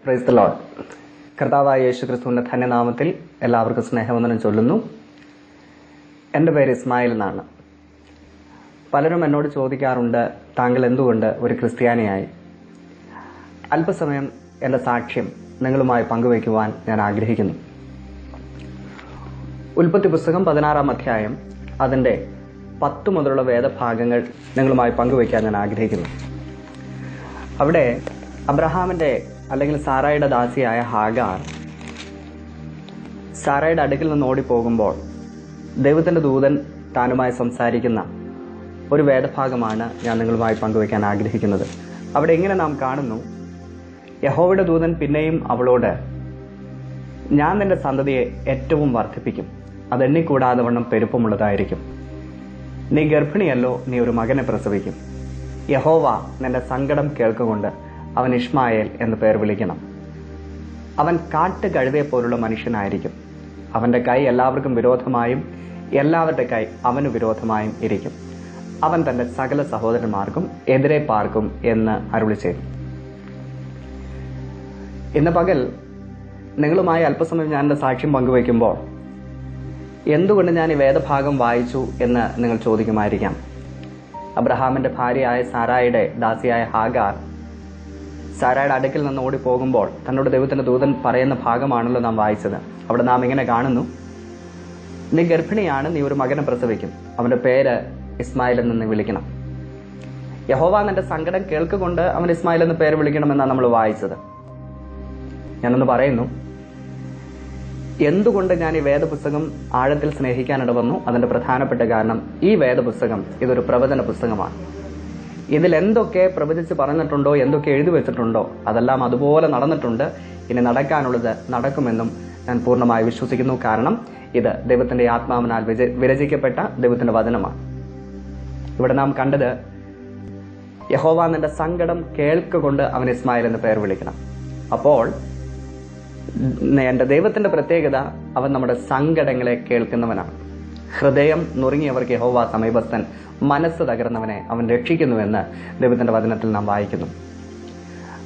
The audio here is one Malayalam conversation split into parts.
Praise the Lord. കർത്താവായ യേശുക്രിസ്തുവിന്റെ ധന്യനാമത്തിൽ എല്ലാവർക്കും സ്നേഹവന്ദനം ചൊല്ലുന്നു. എൻ്റെ പേര് ഇസ്മായിൽ എന്നാണ്. പലരും എന്നോട് ചോദിക്കാറുണ്ട്, താങ്കൾ എന്തുകൊണ്ട് ഒരു ക്രിസ്ത്യാനിയായി? അല്പസമയം എൻ്റെ സാക്ഷ്യം നിങ്ങളുമായി പങ്കുവയ്ക്കുവാൻ ഞാൻ ആഗ്രഹിക്കുന്നു. ഉൽപ്പത്തി പുസ്തകം 16-ാം അധ്യായം അതിൻ്റെ 10 മുതലുള്ള വേദഭാഗങ്ങൾ നിങ്ങളുമായി പങ്കുവയ്ക്കാൻ ഞാൻ ആഗ്രഹിക്കുന്നു. അവിടെ അബ്രഹാമിൻ്റെ അല്ലെങ്കിൽ സാറായുടെ ദാസിയായ ഹാഗാർ സാറായുടെ അടുക്കിൽ നിന്ന് ഓടിപ്പോകുമ്പോൾ ദൈവത്തിൻ്റെ ദൂതൻ താനുമായി സംസാരിക്കുന്ന ഒരു വേദഭാഗമാണ് ഞാൻ നിങ്ങളുമായി പങ്കുവയ്ക്കാൻ ആഗ്രഹിക്കുന്നത്. അവിടെ ഇങ്ങനെ നാം കാണുന്നു, യഹോവയുടെ ദൂതൻ പിന്നെയും അവളോട്, ഞാൻ നിന്റെ സന്തതിയെ ഏറ്റവും വർദ്ധിപ്പിക്കും, അതെണ്ണിക്കൂടാതെ വണ്ണം പെരുപ്പമുള്ളതായിരിക്കും. നീ ഗർഭിണിയല്ലോ, നീ ഒരു മകനെ പ്രസവിക്കും. യഹോവ നിന്റെ സങ്കടം കേൾക്കുകൊണ്ട് അവൻ ഇഷ്മായേൽ എന്ന് പേർ വിളിക്കണം. അവൻ കാട്ട് കഴുതയെ പോലുള്ള മനുഷ്യനായിരിക്കും. അവന്റെ കൈ എല്ലാവർക്കും വിരോധമായും എല്ലാവരുടെ കൈ അവന് വിരോധമായും ഇരിക്കും. അവൻ തന്റെ സകല സഹോദരന്മാർക്കും എതിരെ പാർക്കും എന്ന് അരുളി ചെയ്തു. ഇന്ന് പകൽ നിങ്ങളുമായി അല്പസമയം ഞാൻ എൻ്റെ സാക്ഷ്യം പങ്കുവയ്ക്കുമ്പോൾ എന്തുകൊണ്ട് ഞാൻ ഈ വേദഭാഗം വായിച്ചു എന്ന് നിങ്ങൾ ചോദിക്കുമായിരിക്കാം. അബ്രഹാമിന്റെ ഭാര്യയായ സാറായുടെ ദാസിയായ ഹാഗാർ സാറായുടെ അടുക്കിൽ നിന്ന് ഓടിപ്പോകുമ്പോൾ തന്നോട് ദൈവത്തിന്റെ ദൂതൻ പറയുന്ന ഭാഗമാണല്ലോ നാം വായിച്ചത്. അവിടെ നാം ഇങ്ങനെ കാണുന്നു, നീ ഗർഭിണിയാണ്, നീ ഒരു മകനെ പ്രസവിക്കും, അവന്റെ പേര് ഇസ്മായിൽ എന്ന് നീ വിളിക്കണം. യഹോവ നിന്റെ സങ്കടം കേൾക്കുകൊണ്ട് അവൻ ഇസ്മായിൽ എന്ന് പേര് വിളിക്കണമെന്നാണ് നമ്മൾ വായിച്ചത്. ഞാനൊന്ന് പറയുന്നു, എന്തുകൊണ്ട് ഞാൻ ഈ വേദപുസ്തകം ആഴത്തിൽ സ്നേഹിക്കാനിട വന്നു? അതിന്റെ പ്രധാനപ്പെട്ട കാരണം, ഈ വേദപുസ്തകം ഇതൊരു പ്രവചന പുസ്തകമാണ്. ഇതിൽ എന്തൊക്കെ പ്രവചിച്ച് പറഞ്ഞിട്ടുണ്ടോ, എന്തൊക്കെ എഴുതി വെച്ചിട്ടുണ്ടോ, അതെല്ലാം അതുപോലെ നടന്നിട്ടുണ്ട്. ഇനി നടക്കാനുള്ളത് നടക്കുമെന്നും ഞാൻ പൂർണ്ണമായി വിശ്വസിക്കുന്നു. കാരണം ഇത് ദൈവത്തിന്റെ ആത്മാവിനാൽ വിരചിക്കപ്പെട്ട ദൈവത്തിന്റെ വചനമാണ്. ഇവിടെ നാം കണ്ടത്, യഹോവ നിന്റെ സങ്കടം കേൾക്കൊണ്ട് അവൻ ഇസ്മായിൽ എന്ന് പേർ വിളിക്കണം. അപ്പോൾ എൻ്റെ ദൈവത്തിന്റെ പ്രത്യേകത, അവൻ നമ്മുടെ സങ്കടങ്ങളെ കേൾക്കുന്നവനാണ്. ഹൃദയം നുറുങ്ങിയവർക്ക് യഹോവ സമീപസ്ഥൻ, മനസ്സ് തകർന്നവനെ അവൻ രക്ഷിക്കുന്നുവെന്ന് ദൈവത്തിന്റെ വചനത്തിൽ നാം വായിക്കുന്നു.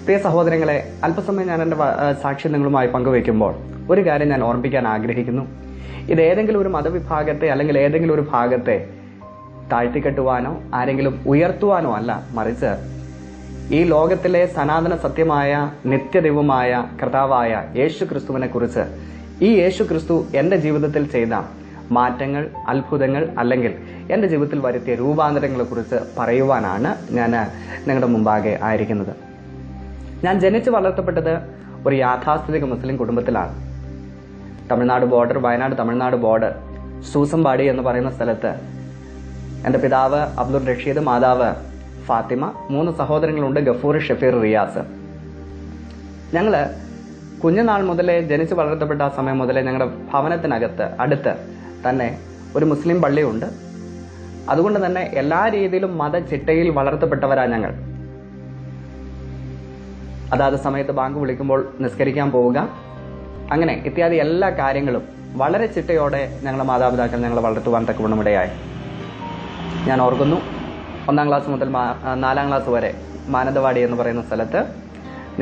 പ്രിയ സഹോദരങ്ങളെ, അല്പസമയം ഞാൻ എൻ്റെ സാക്ഷ്യം നിങ്ങളുമായി പങ്കുവയ്ക്കുമ്പോൾ ഒരു കാര്യം ഞാൻ ഓർമ്മിപ്പിക്കാൻ ആഗ്രഹിക്കുന്നു. ഇത് ഏതെങ്കിലും ഒരു മതവിഭാഗത്തെ അല്ലെങ്കിൽ ഏതെങ്കിലും ഒരു ഭാഗത്തെ താഴ്ത്തിക്കെട്ടുവാനോ ആരെങ്കിലും ഉയർത്തുവാനോ അല്ല, മറിച്ച് ഈ ലോകത്തിലെ സനാതന സത്യമായ നിത്യദൈവമായ കർത്താവായ യേശു ക്രിസ്തുവിനെ കുറിച്ച്, ഈ യേശു ക്രിസ്തു എൻ്റെ ജീവിതത്തിൽ ചെയ്ത മാറ്റങ്ങൾ, അത്ഭുതങ്ങൾ അല്ലെങ്കിൽ എൻ്റെ ജീവിതത്തിൽ വരുത്തിയ രൂപാന്തരങ്ങളെ കുറിച്ച് പറയുവാനാണ് ഞാൻ നിങ്ങളുടെ മുമ്പാകെ ആയിരിക്കുന്നത്. ഞാൻ ജനിച്ചു വളർത്തപ്പെട്ടത് ഒരു യാഥാസ്ഥിതിക മുസ്ലിം കുടുംബത്തിലാണ്. തമിഴ്നാട് ബോർഡർ, വയനാട് തമിഴ്നാട് ബോർഡർ, സൂസമ്പാടി എന്ന് പറയുന്ന സ്ഥലത്ത് എൻ്റെ പിതാവ് അബ്ദുൾ റഷീദ്, മാതാവ് ഫാത്തിമ, 3 സഹോദരങ്ങളുണ്ട്, ഗഫൂർ, ഷഫീർ, റിയാസ്. ഞങ്ങള് കുഞ്ഞുനാൾ മുതലേ, ജനിച്ചു വളർത്തപ്പെട്ട ആ സമയം മുതലേ ഞങ്ങളുടെ ഭവനത്തിനകത്ത് അടുത്ത് തന്നെ ഒരു മുസ്ലിം പള്ളിയുണ്ട്. അതുകൊണ്ട് തന്നെ എല്ലാ രീതിയിലും മതചിട്ടയിൽ വളർത്തപ്പെട്ടവരാ ഞങ്ങൾ. അതാത് സമയത്ത് ബാങ്ക് വിളിക്കുമ്പോൾ നിസ്കരിക്കാൻ പോവുക, അങ്ങനെ ഇത്യാദി എല്ലാ കാര്യങ്ങളും വളരെ ചിട്ടയോടെ ഞങ്ങളുടെ മാതാപിതാക്കൾ ഞങ്ങളെ വളർത്തുവാൻ തക്കവണ്ണമിടയായി. ഞാൻ ഓർക്കുന്നു, 1-ാം ക്ലാസ് മുതൽ 4-ാം ക്ലാസ് വരെ മാനന്തവാടി എന്ന് പറയുന്ന സ്ഥലത്ത്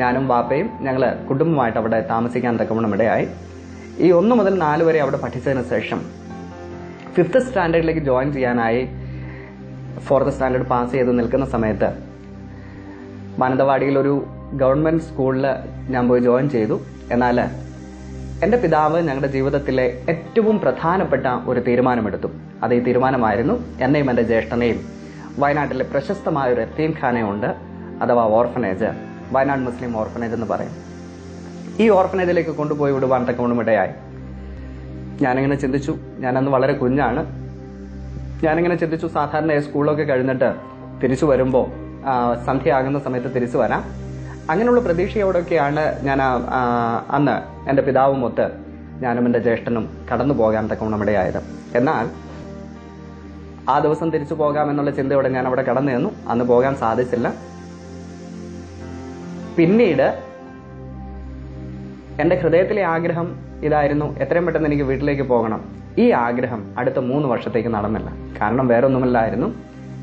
ഞാനും ബാപ്പയും ഞങ്ങൾ കുടുംബമായിട്ട് അവിടെ താമസിക്കാൻ തക്കവണ്ണമിടയായി. ഈ 1 മുതൽ 4 വരെ അവിടെ പഠിച്ചതിന് ശേഷം 5th സ്റ്റാൻഡേർഡിലേക്ക് ജോയിൻ ചെയ്യാനായി 4th സ്റ്റാൻഡേർഡ് പാസ് ചെയ്ത് നിൽക്കുന്ന സമയത്ത് മാനന്തവാടിയിൽ ഒരു ഗവൺമെന്റ് സ്കൂളിൽ ഞാൻ പോയി ജോയിൻ ചെയ്തു. എന്നാൽ എൻ്റെ പിതാവ് ഞങ്ങളുടെ ജീവിതത്തിലെ ഏറ്റവും പ്രധാനപ്പെട്ട ഒരു തീരുമാനമെടുത്തു. അത് ഈ തീരുമാനമായിരുന്നു, എന്നെയും എൻ്റെ ജ്യേഷ്ഠനെയും വയനാട്ടിലെ പ്രശസ്തമായ ഒരു യത്തീംഖാനയുണ്ട്, അഥവാ ഓർഫനേജ്, വയനാട് മുസ്ലിം ഓർഫനേജ് എന്ന് പറയും. ഈ ഓർഫനേജിലേക്ക് കൊണ്ടുപോയി വിടുവാൻ തക്കവണ്ണമിടയായി. ഞാനിങ്ങനെ ചിന്തിച്ചു, ഞാനന്ന് വളരെ കുഞ്ഞാണ്, ഞാനിങ്ങനെ ചിന്തിച്ചു, സാധാരണ സ്കൂളൊക്കെ കഴിഞ്ഞിട്ട് തിരിച്ചു വരുമ്പോൾ സന്ധ്യയാകുന്ന സമയത്ത് തിരിച്ചു വരാം, അങ്ങനെയുള്ള പ്രതീക്ഷയോടൊക്കെയാണ് ഞാൻ അന്ന് എൻ്റെ പിതാവുമൊത്ത് ഞാനും എൻ്റെ ജ്യേഷ്ഠനും കടന്നു പോകാൻ തക്കവണ്ണമിടയായത്. എന്നാൽ ആ ദിവസം തിരിച്ചു പോകാമെന്നുള്ള ചിന്തയോടെ ഞാൻ അവിടെ കടന്നു ചെന്നു. അന്ന് പോകാൻ സാധിച്ചില്ല. പിന്നീട് എൻ്റെ ഹൃദയത്തിലെ ആഗ്രഹം ഇതായിരുന്നു, എത്രയും പെട്ടെന്ന് എനിക്ക് വീട്ടിലേക്ക് പോകണം. ഈ ആഗ്രഹം അടുത്ത 3 വർഷത്തേക്ക് നടന്നില്ല. കാരണം വേറൊന്നുമില്ലായിരുന്നു,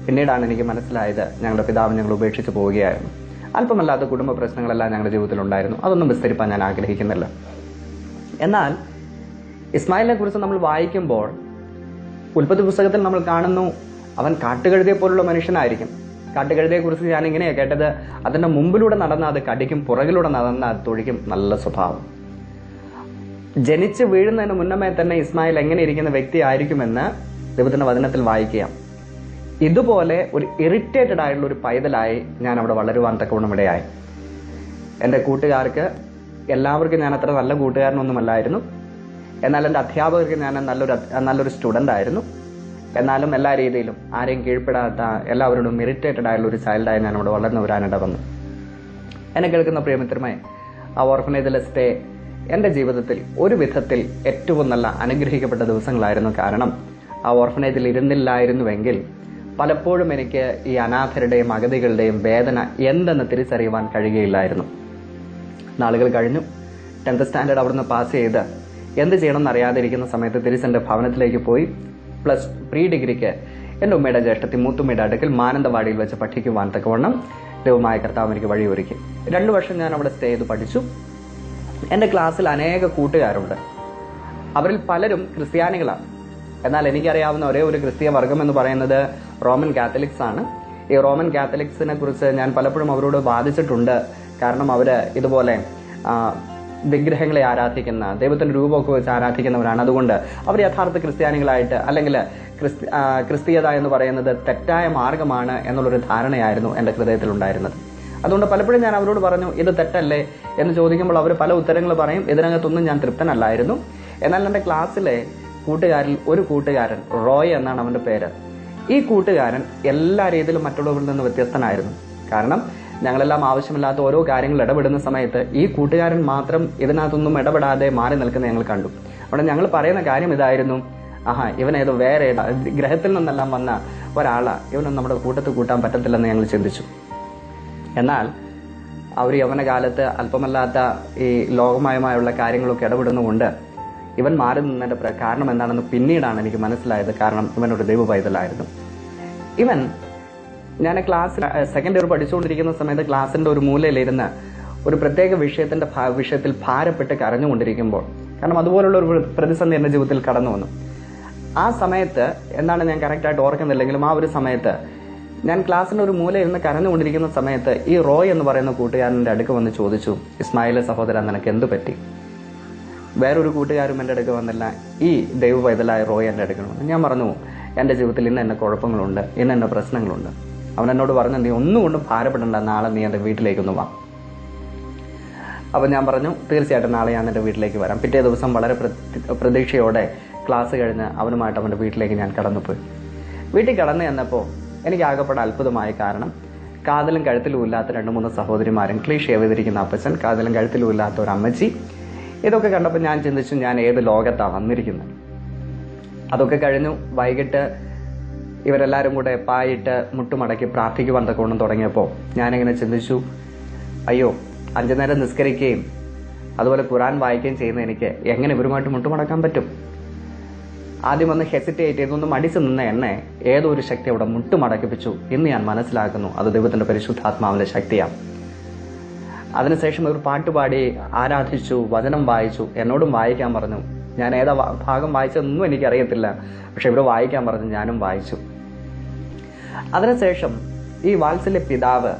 പിന്നീടാണ് എനിക്ക് മനസ്സിലായത്, ഞങ്ങളുടെ പിതാവ് ഞങ്ങൾ ഉപേക്ഷിച്ച് പോവുകയായിരുന്നു. അല്പമല്ലാത്ത കുടുംബ പ്രശ്നങ്ങളെല്ലാം ഞങ്ങളുടെ ജീവിതത്തിലുണ്ടായിരുന്നു. അതൊന്നും വിസ്തരിപ്പാൻ ഞാൻ ആഗ്രഹിക്കുന്നില്ല. എന്നാൽ ഇസ്മായിലിനെ കുറിച്ച് നമ്മൾ വായിക്കുമ്പോൾ ഉൽപ്പത്തി പുസ്തകത്തിൽ നമ്മൾ കാണുന്നു, അവൻ കാട്ടുകഴുതയെ പോലുള്ള മനുഷ്യനായിരിക്കും. കാട്ടുകഴുതയെ കുറിച്ച് ഞാൻ ഇങ്ങനെയാണ് കേട്ടത്, അതിന്റെ മുമ്പിലൂടെ നടന്ന അത് കടിക്കും, പുറകിലൂടെ നടന്ന അത് തൊഴിക്കും. നല്ല സ്വഭാവം. ജനിച്ച് വീഴുന്നതിന് മുന്നമേ തന്നെ ഇസ്മായിൽ എങ്ങനെ ഇരിക്കുന്ന വ്യക്തി ആയിരിക്കുമെന്ന് ദൈവത്തിന്റെ വചനത്തിൽ വായിക്കുക. ഇതുപോലെ ഒരു ഇറിറ്റേറ്റഡ് ആയിട്ടുള്ള ഒരു പൈതലായി ഞാൻ അവിടെ വളരുവാൻ തക്കവണ്ണം ഇടയായി. എൻ്റെ കൂട്ടുകാർക്ക് എല്ലാവർക്കും ഞാൻ അത്ര നല്ല കൂട്ടുകാരനൊന്നുമല്ലായിരുന്നു. എന്നാൽ എൻ്റെ അധ്യാപകർക്ക് ഞാൻ നല്ലൊരു സ്റ്റുഡൻ്റ് ആയിരുന്നു. എന്നാലും എല്ലാ രീതിയിലും ആരെയും കീഴ്പ്പെടാത്ത, എല്ലാവരോടും ഇറിറ്റേറ്റഡ് ആയുള്ള ഒരു ചൈൽഡായി ഞാൻ അവിടെ വളർന്നു വരാനിട വന്നു. എന്നെ കേൾക്കുന്ന പ്രിയമിത്രമേ, ആ ഓർഫനേജിലെ സ്റ്റേ എൻ്റെ ജീവിതത്തിൽ ഒരു വിധത്തിൽ ഏറ്റവും നല്ല അനുഗ്രഹിക്കപ്പെട്ട ദിവസങ്ങളായിരുന്നു. കാരണം ആ ഓർഫനേജിൽ ഇരുന്നില്ലായിരുന്നുവെങ്കിൽ പലപ്പോഴും എനിക്ക് ഈ അനാഥരുടെയും അഗതികളുടെയും വേദന എന്തെന്ന് തിരിച്ചറിയുവാൻ കഴിയുകയില്ലായിരുന്നു. നാളുകൾ കഴിഞ്ഞു. 10th സ്റ്റാൻഡേർഡ് അവിടുന്ന് പാസ് ചെയ്ത് എന്ത് ചെയ്യണമെന്ന് അറിയാതിരിക്കുന്ന സമയത്ത് തിരിച്ചെൻ്റെ ഭവനത്തിലേക്ക് പോയി പ്രീ ഡിഗ്രിക്ക് എൻ്റെ ഉമ്മയുടെ ജ്യേഷ്ഠത്തി മൂത്തുമ്മയുടെ അടുക്കൽ മാനന്തവാടിയിൽ വെച്ച് പഠിക്കുവാൻ തക്കവണ്ണം ദൈവമായ കർത്താവ് എനിക്ക് വഴിയൊരുക്കി. 2 വർഷം ഞാൻ അവിടെ സ്റ്റേ ചെയ്ത് പഠിച്ചു. എൻ്റെ ക്ലാസ്സിൽ അനേക കൂട്ടുകാരുണ്ട്. അവരിൽ പലരും ക്രിസ്ത്യാനികളാണ്. എന്നാൽ എനിക്കറിയാവുന്ന ഒരേ ഒരു ക്രിസ്തീയ വർഗം എന്ന് പറയുന്നത് റോമൻ കാത്തലിക്സ് ആണ്. ഈ റോമൻ കാത്തലിക്സിനെ കുറിച്ച് ഞാൻ പലപ്പോഴും അവരോട് വാദിച്ചിട്ടുണ്ട്. കാരണം അവര് ഇതുപോലെ വിഗ്രഹങ്ങളെ ആരാധിക്കുന്ന, ദൈവത്തിന്റെ രൂപമൊക്കെ വെച്ച് ആരാധിക്കുന്നവരാണ്. അതുകൊണ്ട് അവർ യഥാർത്ഥ ക്രിസ്ത്യാനികളായിട്ട്, അല്ലെങ്കിൽ ക്രിസ്തീയത എന്ന് പറയുന്നത് തെറ്റായ മാർഗമാണ് എന്നുള്ളൊരു ധാരണയായിരുന്നു എൻ്റെ ഹൃദയത്തിലുണ്ടായിരുന്നത്. അതുകൊണ്ട് പലപ്പോഴും ഞാൻ അവരോട് പറഞ്ഞു, ഇത് തെറ്റല്ലേ എന്ന് ചോദിക്കുമ്പോൾ അവർ പല ഉത്തരങ്ങൾ പറയും. ഇതിനകത്തൊന്നും ഞാൻ തൃപ്തനല്ലായിരുന്നു. എന്നാൽ എൻ്റെ ക്ലാസ്സിലെ കൂട്ടുകാരിൽ ഒരു കൂട്ടുകാരൻ, റോയ് എന്നാണ് അവൻ്റെ പേര്. ഈ കൂട്ടുകാരൻ എല്ലാ രീതിയിലും മറ്റുള്ളവരിൽ നിന്ന് വ്യത്യസ്തനായിരുന്നു. കാരണം ഞങ്ങളെല്ലാം ആവശ്യമില്ലാത്ത ഓരോ കാര്യങ്ങൾ ഇടപെടുന്ന സമയത്ത് ഈ കൂട്ടുകാരൻ മാത്രം ഇതിനകത്തൊന്നും ഇടപെടാതെ മാറി നിൽക്കുന്ന ഞങ്ങൾ കണ്ടു. അവിടെ ഞങ്ങൾ പറയുന്ന കാര്യം ഇതായിരുന്നു, ഇവനേതോ വേറെ ഗ്രഹത്തിൽ നിന്നെല്ലാം വന്ന ഒരാളാ, ഇവനൊന്നും നമ്മുടെ കൂട്ടത്തിൽ കൂട്ടാൻ പറ്റത്തില്ലെന്ന് ഞങ്ങൾ ചിന്തിച്ചു. എന്നാൽ അവർ യൗവനകാലത്ത് അല്പമല്ലാത്ത ഈ ലോകമയമായുള്ള കാര്യങ്ങളൊക്കെ ഇടപെടുന്നുകൊണ്ട് ഇവൻ മാറി നിന്നതിന്റെ കാരണം എന്താണെന്ന് പിന്നീടാണ് എനിക്ക് മനസ്സിലായത്. കാരണം ഇവൻ ഒരു ദൈവ പൈതലായിരുന്നു. ഇവൻ ഞാൻ ക്ലാസ്സിൽ 2nd ഇയർ പഠിച്ചുകൊണ്ടിരിക്കുന്ന സമയത്ത് ക്ലാസ്സിന്റെ ഒരു മൂലയിലിരുന്ന് ഒരു പ്രത്യേക വിഷയത്തിൽ ഭാരപ്പെട്ട് കരഞ്ഞുകൊണ്ടിരിക്കുമ്പോൾ, കാരണം അതുപോലുള്ള ഒരു പ്രതിസന്ധി എൻ്റെ ജീവിതത്തിൽ കടന്നു വന്നു. ആ സമയത്ത് എന്താണ് ഞാൻ കറക്റ്റായിട്ട് ഓർക്കുന്നില്ലെങ്കിലും ആ ഒരു സമയത്ത് ഞാൻ ക്ലാസ്സിന്റെ ഒരു മൂലയിരുന്ന് കരഞ്ഞുകൊണ്ടിരിക്കുന്ന സമയത്ത് ഈ റോയ് എന്ന് പറയുന്ന കൂട്ടുകാരൻ്റെ അടുക്ക് വന്ന് ചോദിച്ചു, ഇസ്മായിലെ സഹോദരൻ, നിനക്ക് എന്ത് പറ്റി? വേറൊരു കൂട്ടുകാരും എൻ്റെ അടുക്ക് വന്നില്ല, ഈ ദൈവ പൈതലായ റോയ് എൻ്റെ അടുക്കൽ വന്നു. ഞാൻ പറഞ്ഞു, എൻ്റെ ജീവിതത്തിൽ ഇന്ന് എന്നെ കുഴപ്പങ്ങളുണ്ട്, ഇന്ന് എന്നെ പ്രശ്നങ്ങളുണ്ട്. അവൻ എന്നോട് പറഞ്ഞു, നീ ഒന്നുകൊണ്ടും ഭാരപ്പെടേണ്ട, നാളെ നീ എൻ്റെ വീട്ടിലേക്കൊന്ന് വാ. അപ്പം ഞാൻ പറഞ്ഞു, തീർച്ചയായിട്ടും നാളെ ഞാൻ എൻ്റെ വീട്ടിലേക്ക് വരാം. പിറ്റേ ദിവസം വളരെ പ്രതീക്ഷയോടെ ക്ലാസ് കഴിഞ്ഞ് അവനുമായിട്ട് അവൻ്റെ വീട്ടിലേക്ക് ഞാൻ കടന്നുപോയി. വീട്ടിൽ കടന്നു ചെന്നപ്പോൾ എനിക്ക് ആകെപ്പെടാൻ അത്ഭുതമായ കാരണം, കാതലും കഴുത്തിലും ഇല്ലാത്ത 2-3 സഹോദരിമാരും, ക്ലീഷ് ചെയ്തിരിക്കുന്ന അപ്പച്ചൻ, കാതലും കഴുത്തിലും ഇല്ലാത്ത ഒരു അമ്മച്ചി. ഇതൊക്കെ കണ്ടപ്പോൾ ഞാൻ ചിന്തിച്ചു, ഞാൻ ഏത് ലോകത്താണ് വന്നിരിക്കുന്നത്. അതൊക്കെ കഴിഞ്ഞു. വൈകിട്ട് ഇവരെല്ലാവരും കൂടെ പായിട്ട് മുട്ടുമടക്കി പ്രാർത്ഥിക്കുവാൻ തക്കോണം തുടങ്ങിയപ്പോൾ ഞാനിങ്ങനെ ചിന്തിച്ചു, അയ്യോ, 5 നേരം നിസ്കരിക്കുകയും അതുപോലെ ഖുർആൻ വായിക്കുകയും ചെയ്യുന്ന എനിക്ക് എങ്ങനെ ഇവരുമായിട്ട് മുട്ടുമടക്കാൻ പറ്റും? ആദ്യം ഒന്ന് ഹെസിറ്റേറ്റ് ചെയ്തൊന്ന് മടിച്ചു നിന്ന എന്നെ ഏതോ ഒരു ശക്തി അവിടെ മുട്ടുമടക്കിപ്പിച്ചു. ഇന്ന് ഞാൻ മനസ്സിലാക്കുന്നു, അത് ദൈവത്തിന്റെ പരിശുദ്ധാത്മാവിന്റെ ശക്തിയാണ്. അതിനുശേഷം ഇവർ പാട്ടുപാടി ആരാധിച്ചു, വചനം വായിച്ചു, എന്നോടും വായിക്കാൻ പറഞ്ഞു. ഞാൻ ഏതാ ഭാഗം വായിച്ചതൊന്നും എനിക്കറിയത്തില്ല, പക്ഷെ ഇവർ വായിക്കാൻ പറഞ്ഞു, ഞാനും വായിച്ചു. അതിനുശേഷം ഈ വാത്സല്യ പിതാവ്,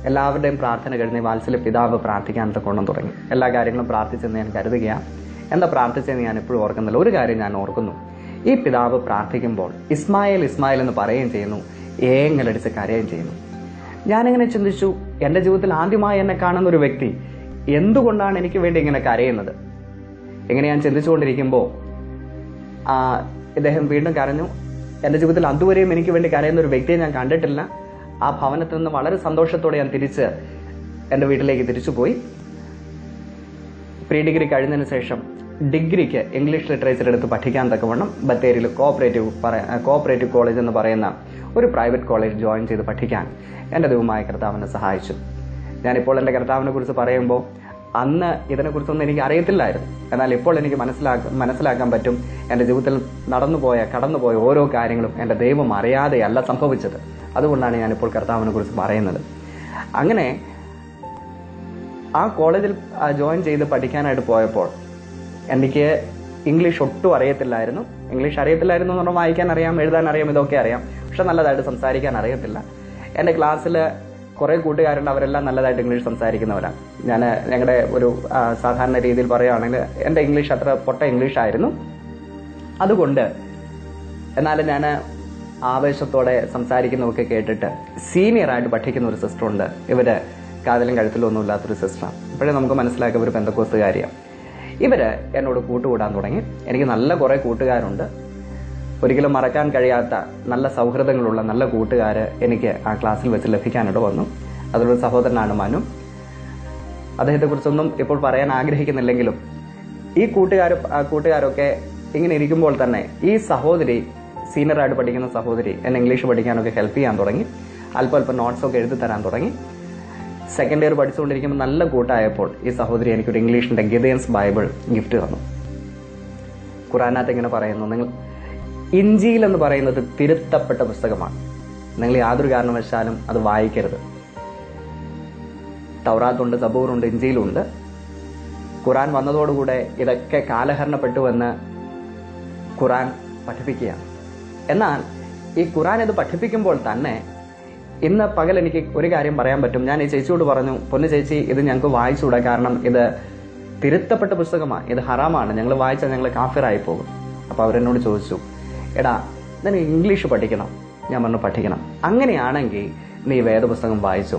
എല്ലാവരുടെയും പ്രാർത്ഥന കഴിഞ്ഞ് വാത്സല്യ പിതാവ് പ്രാർത്ഥിക്കാൻ കൊണ്ടു തുടങ്ങി. എല്ലാ കാര്യങ്ങളും പ്രാർത്ഥിച്ചെന്ന് ഞാൻ കരുതുകയാണ്. എന്താ പ്രാർത്ഥിച്ചെന്ന് ഞാൻ എപ്പോഴും ഓർക്കുന്നില്ല. ഒരു കാര്യം ഞാൻ ഓർക്കുന്നു, ഈ പിതാവ് പ്രാർത്ഥിക്കുമ്പോൾ ഇസ്മായിൽ ഇസ്മായിൽ എന്ന് പറയുകയും ചെയ്യുന്നു, ഏങ്ങലടിച്ച് കരയുകയും ചെയ്യുന്നു. ഞാനിങ്ങനെ ചിന്തിച്ചു, എൻ്റെ ജീവിതത്തിൽ ആദ്യമായി എന്നെ കാണുന്ന ഒരു വ്യക്തി എന്തുകൊണ്ടാണ് എനിക്ക് വേണ്ടി ഇങ്ങനെ കരയുന്നത്? ഇങ്ങനെ ഞാൻ ചിന്തിച്ചുകൊണ്ടിരിക്കുമ്പോൾ ഇദ്ദേഹം വീണ്ടും കരഞ്ഞു. എൻ്റെ ജീവിതത്തിൽ അതുവരെയും എനിക്ക് വേണ്ടി കരയുന്ന ഒരു വ്യക്തിയെ ഞാൻ കണ്ടിട്ടില്ല. ആ ഭവനത്തിൽ നിന്ന് വളരെ സന്തോഷത്തോടെ ഞാൻ തിരിച്ച് എൻ്റെ വീട്ടിലേക്ക് തിരിച്ചുപോയി. പ്രീ ഡിഗ്രി കഴിഞ്ഞതിന് ശേഷം ഡിഗ്രിക്ക് ഇംഗ്ലീഷ് ലിറ്ററേച്ചർ എടുത്ത് പഠിക്കാൻ തക്കവണ്ണം ബത്തേരിയിൽ കോഓപ്പറേറ്റീവ് കോളേജ് എന്ന് പറയുന്ന ഒരു പ്രൈവറ്റ് കോളേജ് ജോയിൻ ചെയ്ത് പഠിക്കാൻ എൻ്റെ ദൈവമായ കർത്താവിനെ സഹായിച്ചു. ഞാനിപ്പോൾ എൻ്റെ കർത്താവിനെ കുറിച്ച് പറയുമ്പോൾ അന്ന് ഇതിനെക്കുറിച്ചൊന്നും എനിക്ക് അറിയത്തില്ലായിരുന്നു. എന്നാൽ ഇപ്പോൾ എനിക്ക് മനസ്സിലാക്കാൻ പറ്റും, എൻ്റെ ജീവിതത്തിൽ കടന്നുപോയ ഓരോ കാര്യങ്ങളും എൻ്റെ ദൈവം അറിയാതെയല്ല സംഭവിച്ചത്. അതുകൊണ്ടാണ് ഞാനിപ്പോൾ കർത്താവിനെ കുറിച്ച് പറയുന്നത്. അങ്ങനെ ആ കോളേജിൽ ജോയിൻ ചെയ്ത് പഠിക്കാനായിട്ട് പോയപ്പോൾ എനിക്ക് ഇംഗ്ലീഷ് ഒട്ടും അറിയത്തില്ലായിരുന്നു. ഇംഗ്ലീഷ് അറിയത്തില്ലായിരുന്നു എന്ന് പറഞ്ഞാൽ വായിക്കാൻ അറിയാം, എഴുതാൻ അറിയാം, ഇതൊക്കെ അറിയാം. പക്ഷെ നല്ലതായിട്ട് സംസാരിക്കാൻ അറിയത്തില്ല. എൻ്റെ ക്ലാസ്സിൽ കുറേ കൂട്ടുകാരുണ്ട്, അവരെല്ലാം നല്ലതായിട്ട് ഇംഗ്ലീഷ് സംസാരിക്കുന്നവരാണ്. ഞങ്ങളുടെ ഒരു സാധാരണ രീതിയിൽ പറയുകയാണെങ്കിൽ എൻ്റെ ഇംഗ്ലീഷ് അത്ര പൊട്ട ഇംഗ്ലീഷായിരുന്നു. അതുകൊണ്ട് എന്നാലും ഞാൻ ആവേശത്തോടെ സംസാരിക്കുന്നതൊക്കെ കേട്ടിട്ട് സീനിയറായിട്ട് പഠിക്കുന്ന ഒരു സിസ്റ്ററുണ്ട്. ഇവര് കാതിലും കഴുത്തിലും ഒന്നും ഇല്ലാത്തൊരു സിസ്റ്ററാണ്. ഇപ്പോഴേ നമുക്ക് മനസ്സിലാക്കുക ഒരു പെന്തക്കോസ്തുകാരിയാണ്. ഇവര് എന്നോട് കൂട്ടുകൂടാൻ തുടങ്ങി. എനിക്ക് നല്ല കുറേ കൂട്ടുകാരുണ്ട്. ഒരിക്കലും മറക്കാൻ കഴിയാത്ത നല്ല സൗഹൃദങ്ങളുള്ള നല്ല കൂട്ടുകാർ എനിക്ക് ആ ക്ലാസ്സിൽ വെച്ച് ലഭിക്കാനിട വന്നു. അതിലൊരു സഹോദരനാണ് മനു. അദ്ദേഹത്തെക്കുറിച്ചൊന്നും ഇപ്പോൾ പറയാൻ ആഗ്രഹിക്കുന്നില്ലെങ്കിലും ഈ കൂട്ടുകാരൊക്കെ ഇങ്ങനെ ഇരിക്കുമ്പോൾ തന്നെ ഈ സഹോദരി, സീനിയറായിട്ട് പഠിക്കുന്ന സഹോദരി, എന്നെ ഇംഗ്ലീഷ് പഠിക്കാനൊക്കെ ഹെൽപ്പ് ചെയ്യാൻ തുടങ്ങി. അല്പം നോട്ട്സൊക്കെ എഴുതി തരാൻ തുടങ്ങി. സെക്കൻഡ് ഇയർ പഠിച്ചുകൊണ്ടിരിക്കുമ്പോൾ നല്ല കൂട്ടായപ്പോൾ ഈ സഹോദരി എനിക്കൊരു ഇംഗ്ലീഷിന്റെ ഗിദെയൻസ് ബൈബിൾ ഗിഫ്റ്റ് തന്നു. ഖുറാനകത്ത് ഇങ്ങനെ പറയുന്നു, നിങ്ങൾ ഇഞ്ചീൽ എന്ന് പറയുന്നത് തിരുത്തപ്പെട്ട പുസ്തകമാണ്, നിങ്ങൾ യാതൊരു കാരണവശാലും അത് വായിക്കരുത്. തൗറാത്തുണ്ട്, സബൂറുണ്ട്, ഇഞ്ചീലുണ്ട്. ഖുറാൻ വന്നതോടുകൂടെ ഇതൊക്കെ കാലഹരണപ്പെട്ടുവെന്ന് ഖുറാൻ പഠിപ്പിക്കുകയാണ്. എന്നാൽ ഈ ഖുറാൻ ഇത് പഠിപ്പിക്കുമ്പോൾ തന്നെ ഇന്ന് പകൽ എനിക്ക് ഒരു കാര്യം പറയാൻ പറ്റും. ഞാൻ ഈ ചേച്ചിയോട് പറഞ്ഞു, പൊന്നു ചേച്ചി, ഇത് ഞങ്ങൾക്ക് വായിച്ചുകൂടാ, കാരണം ഇത് തിരുത്തപ്പെട്ട പുസ്തകമാണ്, ഇത് ഹറാമാണ്, ഞങ്ങൾ വായിച്ചാൽ ഞങ്ങൾ കാഫിറായി പോകും. അപ്പോൾ അവരെന്നോട് ചോദിച്ചു, എടാ നിനക്ക് ഇംഗ്ലീഷ് പഠിക്കണം. ഞാൻ പറഞ്ഞു പഠിക്കണം. അങ്ങനെയാണെങ്കിൽ നീ വേദപുസ്തകം വായിച്ചു.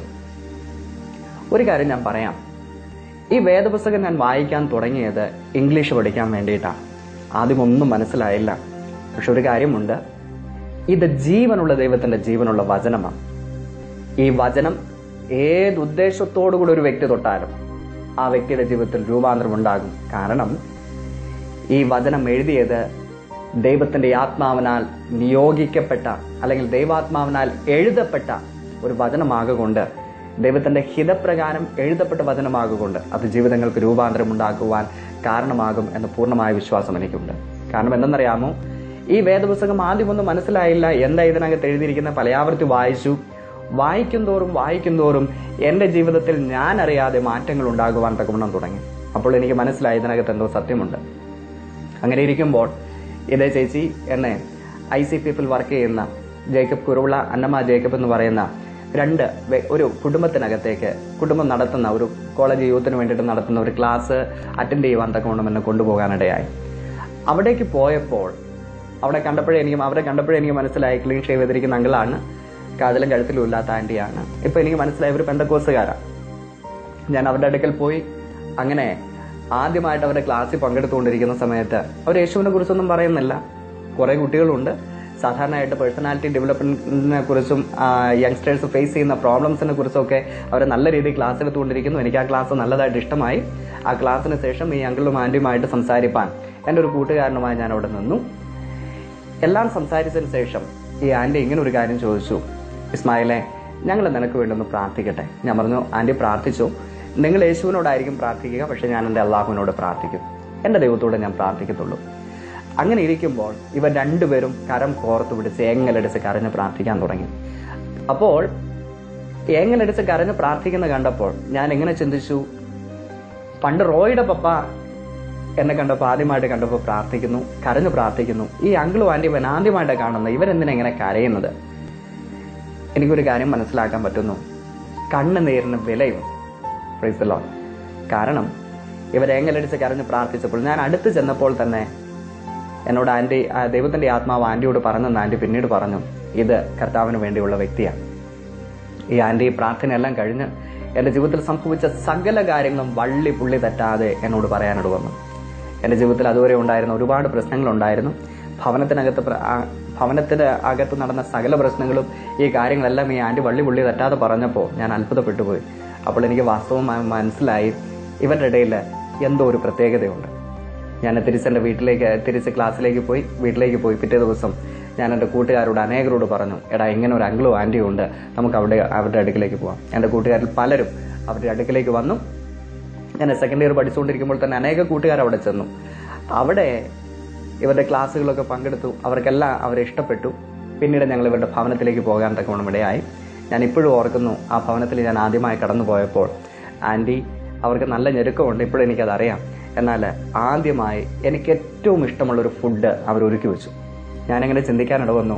ഒരു കാര്യം ഞാൻ പറയാം, ഈ വേദപുസ്തകം ഞാൻ വായിക്കാൻ തുടങ്ങിയത് ഇംഗ്ലീഷ് പഠിക്കാൻ വേണ്ടിയിട്ടാണ്. ആദ്യം ഒന്നും മനസ്സിലായില്ല. പക്ഷെ ഒരു കാര്യമുണ്ട്, ഇത് ജീവനുള്ള ദൈവത്തിന്റെ ജീവനുള്ള വചനമാണ്. ഈ വചനം ഏതുദ്ദേശത്തോടുകൂടി ഒരു വ്യക്തി തൊട്ടാലും ആ വ്യക്തിയുടെ ജീവിതത്തിൽ രൂപാന്തരം ഉണ്ടാകും. കാരണം ഈ വചനം എഴുതിയത് ദൈവത്തിന്റെ ആത്മാവിനാൽ നിയോഗിക്കപ്പെട്ട അല്ലെങ്കിൽ ദൈവാത്മാവിനാൽ എഴുതപ്പെട്ട ഒരു വചനമാകൊണ്ട്, ദൈവത്തിന്റെ ഹിതപ്രകാരം എഴുതപ്പെട്ട വചനമാകൊണ്ട് അത് ജീവിതങ്ങൾക്ക് രൂപാന്തരം ഉണ്ടാക്കുവാൻ കാരണമാകും എന്ന പൂർണ്ണമായ വിശ്വാസം എനിക്കുണ്ട്. കാരണം എന്തെന്നറിയാമോ, ഈ വേദപുസ്തകം ആദ്യമൊന്നും മനസ്സിലായില്ല, എന്താ ഇതിനകത്ത് എഴുതിയിരിക്കുന്ന പലയാവർത്തി വായിക്കും തോറും എൻ്റെ ജീവിതത്തിൽ ഞാൻ അറിയാതെ മാറ്റങ്ങൾ ഉണ്ടാകുവാൻ തക്കവണ്ണം തുടങ്ങി. അപ്പോൾ എനിക്ക് മനസ്സിലായി ഇതിനകത്ത് എന്തോ സത്യമുണ്ട്. അങ്ങനെ ഇരിക്കുമ്പോൾ ഇതേ ചേച്ചി എന്നെ ICPF വർക്ക് ചെയ്യുന്ന ജേക്കബ് കുറുവിള, അന്നമ്മ ജേക്കബ് എന്ന് പറയുന്ന ഒരു കുടുംബത്തിനകത്തേക്ക്, കുടുംബം നടത്തുന്ന ഒരു കോളേജ് യൂത്തിന് വേണ്ടിയിട്ട് നടത്തുന്ന ഒരു ക്ലാസ് അറ്റൻഡ് ചെയ്യുവാൻ തക്കവണ്ണം എന്നെ കൊണ്ടുപോകാനിടയായി. അവിടേക്ക് പോയപ്പോൾ അവരെ കണ്ടപ്പോഴേ എനിക്ക് മനസ്സിലായി ക്ലീൻ ഷേവ് ചെയ്തിരിക്കുന്ന അങ്കിളാണ്, കാതിലും കഴുത്തിലും ഇല്ലാത്ത ആന്റിയാണ്. ഇപ്പൊ എനിക്ക് മനസ്സിലായി ഒരു പെന്തക്കോസ്തുകാരാണ്. ഞാൻ അവരുടെ അടുക്കൽ പോയി. അങ്ങനെ ആദ്യമായിട്ട് അവരുടെ ക്ലാസ്സിൽ പങ്കെടുത്തുകൊണ്ടിരിക്കുന്ന സമയത്ത് അവർ യേശുവിനെ കുറിച്ചൊന്നും പറയുന്നില്ല. കുറെ കുട്ടികളുണ്ട്. സാധാരണയായിട്ട് പേഴ്സണാലിറ്റി ഡെവലപ്മെന്റിനെ കുറിച്ചും യങ്സ്റ്റേഴ്സ് ഫേസ് ചെയ്യുന്ന പ്രോബ്ലംസിനെ കുറിച്ചൊക്കെ അവർ നല്ല രീതിയിൽ ക്ലാസ് എടുത്തുകൊണ്ടിരിക്കുന്നു. എനിക്ക് ആ ക്ലാസ് നല്ലതായിട്ട് ഇഷ്ടമായി. ആ ക്ലാസ്സിന് ശേഷം ഈ അങ്കിളും ആന്റിയുമായിട്ട് സംസാരിപ്പാൻ എൻ്റെ ഒരു കൂട്ടുകാരനുമായി ഞാൻ അവിടെ നിന്നു. എല്ലാം സംസാരിച്ചതിന് ശേഷം ഈ ആന്റി ഇങ്ങനെ ഒരു കാര്യം ചോദിച്ചു, ഇസ്മായിലെ, ഞങ്ങൾ നിനക്ക് വേണ്ടി ഒന്ന് പ്രാർത്ഥിക്കട്ടെ. ഞാൻ പറഞ്ഞു, ആന്റി പ്രാർത്ഥിച്ചു. നിങ്ങൾ യേശുവിനോടായിരിക്കും പ്രാർത്ഥിക്കുക, പക്ഷെ ഞാൻ എൻ്റെ അള്ളാഹുവിനോട് പ്രാർത്ഥിക്കും, എൻ്റെ ദൈവത്തോടെ ഞാൻ പ്രാർത്ഥിക്കത്തുള്ളൂ. അങ്ങനെ ഇരിക്കുമ്പോൾ ഇവർ രണ്ടുപേരും കരം കോർത്തു പിടിച്ച് ഏങ്ങലടിച്ച് കരഞ്ഞ് പ്രാർത്ഥിക്കാൻ തുടങ്ങി. അപ്പോൾ ഏങ്ങലടിച്ച് കരഞ്ഞ് പ്രാർത്ഥിക്കുന്ന കണ്ടപ്പോൾ ഞാൻ എങ്ങനെ ചിന്തിച്ചു, പണ്ട് റോയിയുടെ പപ്പ എന്നെ ആദ്യമായിട്ട് കണ്ടപ്പോൾ പ്രാർത്ഥിക്കുന്നു, കരഞ്ഞു പ്രാർത്ഥിക്കുന്നു. ഈ അങ്കിളും ആന്റിയും ആദ്യമായിട്ട് കാണുന്നത്, ഇവരെന്തിനാ ഇങ്ങനെ കരയുന്നത്? എനിക്കൊരു കാര്യം മനസ്സിലാക്കാൻ പറ്റുന്നു, കണ്ണുനീരിന് വിലയും. Praise the Lord. കാരണം ഇവരേങ്ങലടിച്ച് കരഞ്ഞ് പ്രാർത്ഥിച്ചപ്പോൾ ഞാൻ അടുത്ത് ചെന്നപ്പോൾ തന്നെ എന്നോട് ദൈവത്തിന്റെ ആത്മാവ് ആന്റിയോട് പറഞ്ഞെന്ന് ആന്റി പിന്നീട് പറഞ്ഞു, ഇത് കർത്താവിന് വേണ്ടിയുള്ള വ്യക്തിയാണ്. ഈ ആന്റി പ്രാർത്ഥനയെല്ലാം കഴിഞ്ഞ് എൻ്റെ ജീവിതത്തിൽ സംഭവിച്ച സകല കാര്യങ്ങളും വള്ളി പുള്ളി തെറ്റാതെ എന്നോട് പറയാനോട് വന്നു. എൻ്റെ ജീവിതത്തിൽ അതുവരെ ഉണ്ടായിരുന്ന ഒരുപാട് പ്രശ്നങ്ങളുണ്ടായിരുന്നു. ഭവനത്തിന് അകത്ത് നടന്ന സകല പ്രശ്നങ്ങളും ഈ കാര്യങ്ങളെല്ലാം ഈ ആന്റി വള്ളി പുള്ളി തെറ്റാതെ പറഞ്ഞപ്പോൾ ഞാൻ അത്ഭുതപ്പെട്ടു പോയി. അപ്പോൾ എനിക്ക് വാസ്തവമായി മനസ്സിലായി, ഇവരുടെ ഇടയിൽ എന്തോ ഒരു പ്രത്യേകതയുണ്ട്. ഞാൻ തിരിച്ച് ക്ലാസ്സിലേക്ക് പോയി, വീട്ടിലേക്ക് പോയി. പിറ്റേ ദിവസം ഞാൻ എൻ്റെ കൂട്ടുകാരോട് അനേകരോട് പറഞ്ഞു, എടാ ഇങ്ങനെ ഒരു അങ്കിളും ആന്റിയും ഉണ്ട്, നമുക്ക് അവരുടെ അടുക്കിലേക്ക് പോകാം. എൻ്റെ കൂട്ടുകാരിൽ പലരും അവരുടെ അടുക്കിലേക്ക് വന്നു. ഞാൻ സെക്കൻഡ് ഇയർ പഠിച്ചുകൊണ്ടിരിക്കുമ്പോൾ തന്നെ അനേക കൂട്ടുകാർ അവിടെ ചെന്നു. അവിടെ ഇവരുടെ ക്ലാസ്സുകളൊക്കെ പങ്കെടുത്തു. അവർക്കെല്ലാം അവരെ ഇഷ്ടപ്പെട്ടു. പിന്നീട് ഞങ്ങൾ ഇവരുടെ ഭവനത്തിലേക്ക് പോകാൻ തക്കവണ്ണം ഇടയായി. ഞാൻ ഇപ്പോഴും ഓർക്കുന്നു, ആ ഭവനത്തിൽ ഞാൻ ആദ്യമായി കടന്നു പോയപ്പോൾ ആന്റി അവർക്ക് നല്ല ഞെരുക്കമുണ്ട്, ഇപ്പോഴും എനിക്കതറിയാം. എന്നാൽ ആദ്യമായി എനിക്ക് ഏറ്റവും ഇഷ്ടമുള്ളൊരു ഫുഡ് അവർ ഒരുക്കി വെച്ചു. ഞാനങ്ങനെ ചിന്തിക്കാനിട വന്നു,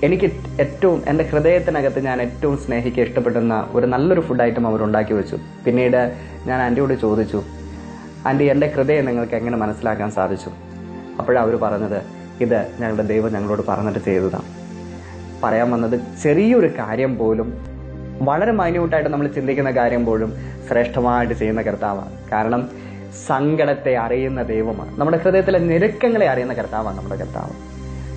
എനിക്ക് ഏറ്റവും എൻ്റെ ഹൃദയത്തിനകത്ത് ഞാൻ ഏറ്റവും സ്നേഹിക്കുക ഇഷ്ടപ്പെടുന്ന ഒരു നല്ലൊരു ഫുഡ് ഐറ്റം അവരുണ്ടാക്കി വെച്ചു. പിന്നീട് ഞാൻ ആൻറ്റിയോട് ചോദിച്ചു, ആൻറ്റി എൻ്റെ ഹൃദയം നിങ്ങൾക്ക് എങ്ങനെ മനസ്സിലാക്കാൻ സാധിച്ചു? അപ്പോഴവർ പറഞ്ഞത്, ഇത് ഞങ്ങളുടെ ദൈവം ഞങ്ങളോട് പറഞ്ഞിട്ട് ചെയ്തതാണ്. പറയാൻ വന്നത്, ചെറിയൊരു കാര്യം പോലും, വളരെ മൈന്യൂട്ടായിട്ട് നമ്മൾ ചിന്തിക്കുന്ന കാര്യം പോലും ശ്രേഷ്ഠമായിട്ട് ചെയ്യുന്ന കർത്താവാണ്. കാരണം സങ്കടത്തെ അറിയുന്ന ദൈവമാണ്, നമ്മുടെ ഹൃദയത്തിലെ ഞെരുക്കങ്ങളെ അറിയുന്ന കർത്താവാണ് നമ്മുടെ കർത്താവ്.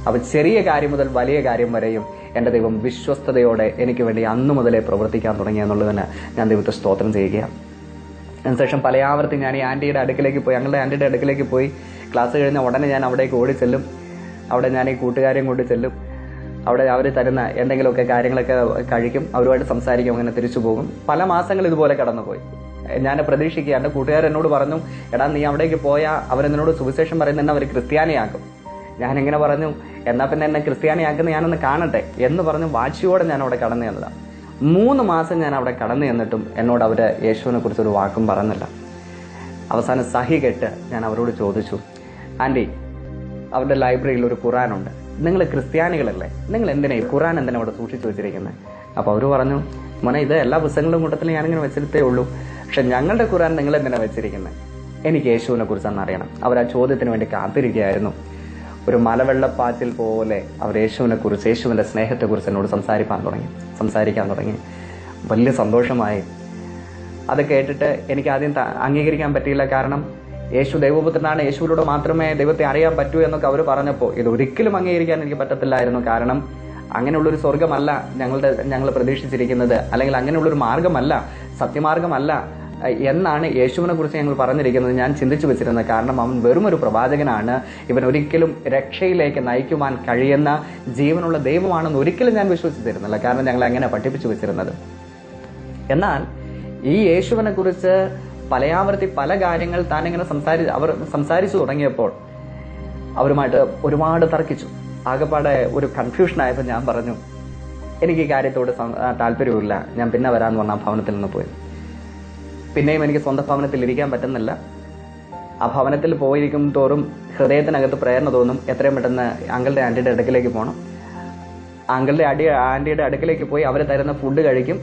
അപ്പോൾ ചെറിയ കാര്യം മുതൽ വലിയ കാര്യം വരെയും എൻ്റെ ദൈവം വിശ്വസ്തയോടെ എനിക്ക് വേണ്ടി അന്നു മുതലേ പ്രവർത്തിക്കാൻ തുടങ്ങി എന്നുള്ളതിന് ഞാൻ ദൈവത്തെ സ്തോത്രം ചെയ്യുകയാണ്. അതിനുശേഷം പല ആവർത്തി ഞാൻ ഈ ആൻറ്റിയുടെ അടുക്കിലേക്ക് പോയി, ഞങ്ങളുടെ ആൻറ്റിയുടെ അടുക്കിലേക്ക് പോയി. ക്ലാസ് കഴിഞ്ഞ ഉടനെ ഞാൻ അവിടേക്ക് ഓടി ചെല്ലും. അവിടെ ഞാൻ ഈ കൂട്ടുകാരെയും കൊണ്ട് ചെല്ലും. അവിടെ അവർ തരുന്ന എന്തെങ്കിലുമൊക്കെ കാര്യങ്ങളൊക്കെ കഴിക്കും, അവരുമായിട്ട് സംസാരിക്കും, അങ്ങനെ തിരിച്ചു പോകും. പല മാസങ്ങൾ ഇതുപോലെ കടന്നുപോയി. ഞാൻ പ്രതീക്ഷിക്കുക, എൻ്റെ കൂട്ടുകാരെന്നോട് പറഞ്ഞു, എടാ നീ അവിടേക്ക് പോയാൽ അവരെന്നോട് സുവിശേഷം പറയുന്ന അവർ ക്രിസ്ത്യാനിയാക്കും. ഞാനിങ്ങനെ പറഞ്ഞു, എന്നാൽ പിന്നെ എന്നെ ക്രിസ്ത്യാനിയാക്കുന്ന ഞാനൊന്ന് കാണട്ടെ എന്ന് പറഞ്ഞ് വാശിയോടെ ഞാൻ അവിടെ കടന്നു ചെന്നതാണ്. 3 മാസം ഞാൻ അവിടെ കടന്നു ചെന്നിട്ടും എന്നോട് അവർ യേശുവിനെ കുറിച്ചൊരു വാക്കും പറഞ്ഞില്ല. അവസാനം സഹി കെട്ട് ഞാൻ അവരോട് ചോദിച്ചു, ആൻറ്റി, അവരുടെ ലൈബ്രറിയിൽ ഒരു ഖുറാനുണ്ട്, നിങ്ങൾ ക്രിസ്ത്യാനികളല്ലേ, നിങ്ങൾ എന്തിനാ ഈ ഖുറാൻ എന്തിനാ അവിടെ സൂക്ഷിച്ചു വെച്ചിരിക്കുന്നത്? അപ്പോൾ അവർ പറഞ്ഞു, മോനെ, ഇത് എല്ലാ പുസ്തകങ്ങളുടെ കൂട്ടത്തിൽ ഞാനിങ്ങനെ വെച്ചിട്ടേ ഉള്ളൂ, പക്ഷെ ഞങ്ങളുടെ ഖുറാൻ നിങ്ങൾ എന്തിനാ വെച്ചിരിക്കുന്നത്? എനിക്ക് യേശുവിനെ കുറിച്ചൊന്ന് അറിയണം. അവർ ആ ചോദ്യത്തിന് വേണ്ടി കാത്തിരിക്കുകയായിരുന്നു. ഒരു മലവെള്ളപ്പാച്ചിൽ പോലെ അവർ യേശുവിനെ കുറിച്ച്, യേശുവിൻ്റെ സ്നേഹത്തെക്കുറിച്ച് എന്നോട് സംസാരിക്കാൻ തുടങ്ങി. വലിയ സന്തോഷമായി. അത് കേട്ടിട്ട് എനിക്ക് ആദ്യം അംഗീകരിക്കാൻ പറ്റിയില്ല. കാരണം യേശു ദൈവപുത്രനാണ്, യേശുവിലൂടെ മാത്രമേ ദൈവത്തെ അറിയാൻ പറ്റൂ എന്നൊക്കെ അവർ പറഞ്ഞപ്പോൾ ഇതൊരിക്കലും അംഗീകരിക്കാൻ എനിക്ക് പറ്റത്തില്ലായിരുന്നു. കാരണം അങ്ങനെയുള്ളൊരു സ്വർഗമല്ല ഞങ്ങൾ പ്രതീക്ഷിച്ചിരിക്കുന്നത്, അല്ലെങ്കിൽ അങ്ങനെയുള്ളൊരു മാർഗമല്ല, സത്യമാർഗമല്ല എന്നാണ് യേശുവിനെ കുറിച്ച് ഞങ്ങൾ പറഞ്ഞിരിക്കുന്നത്. ഞാൻ ചിന്തിച്ചു വെച്ചിരുന്നത്. കാരണം അവൻ വെറും ഒരു പ്രവാചകനാണ്, ഇവൻ ഒരിക്കലും രക്ഷയിലേക്ക് നയിക്കുവാൻ കഴിയുന്ന ജീവനുള്ള ദൈവമാണെന്ന് ഒരിക്കലും ഞാൻ വിശ്വസിച്ചിരുന്നില്ല. കാരണം ഞങ്ങൾ അങ്ങനെ പഠിപ്പിച്ചു വെച്ചിരുന്നത്. എന്നാൽ ഈ യേശുവിനെ കുറിച്ച് പലയാവർത്തി പല കാര്യങ്ങൾ താനിങ്ങനെ അവർ സംസാരിച്ചു തുടങ്ങിയപ്പോൾ അവരുമായിട്ട് ഒരുപാട് തർക്കിച്ചു. ആകെപ്പാടെ ഒരു കൺഫ്യൂഷൻ ആയപ്പോൾ ഞാൻ പറഞ്ഞു, എനിക്ക് ഈ കാര്യത്തോട് താല്പര്യമില്ല, ഞാൻ പിന്നെ വരാമെന്ന് പറഞ്ഞ ആ ഭവനത്തിൽ നിന്ന് പോയി. പിന്നെയും എനിക്ക് സ്വന്തം ഭവനത്തിൽ ഇരിക്കാൻ പറ്റുന്നില്ല. ആ ഭവനത്തിൽ പോയിരിക്കും തോറും ഹൃദയത്തിനകത്ത് പ്രേരണ തോന്നും, എത്രയും പെട്ടെന്ന് അങ്കിളുടെ ആൻറ്റിയുടെ അടുക്കിലേക്ക് പോകണം. ആൻറ്റിയുടെ അടുക്കിലേക്ക് പോയി അവർ തരുന്ന ഫുഡ് കഴിക്കും,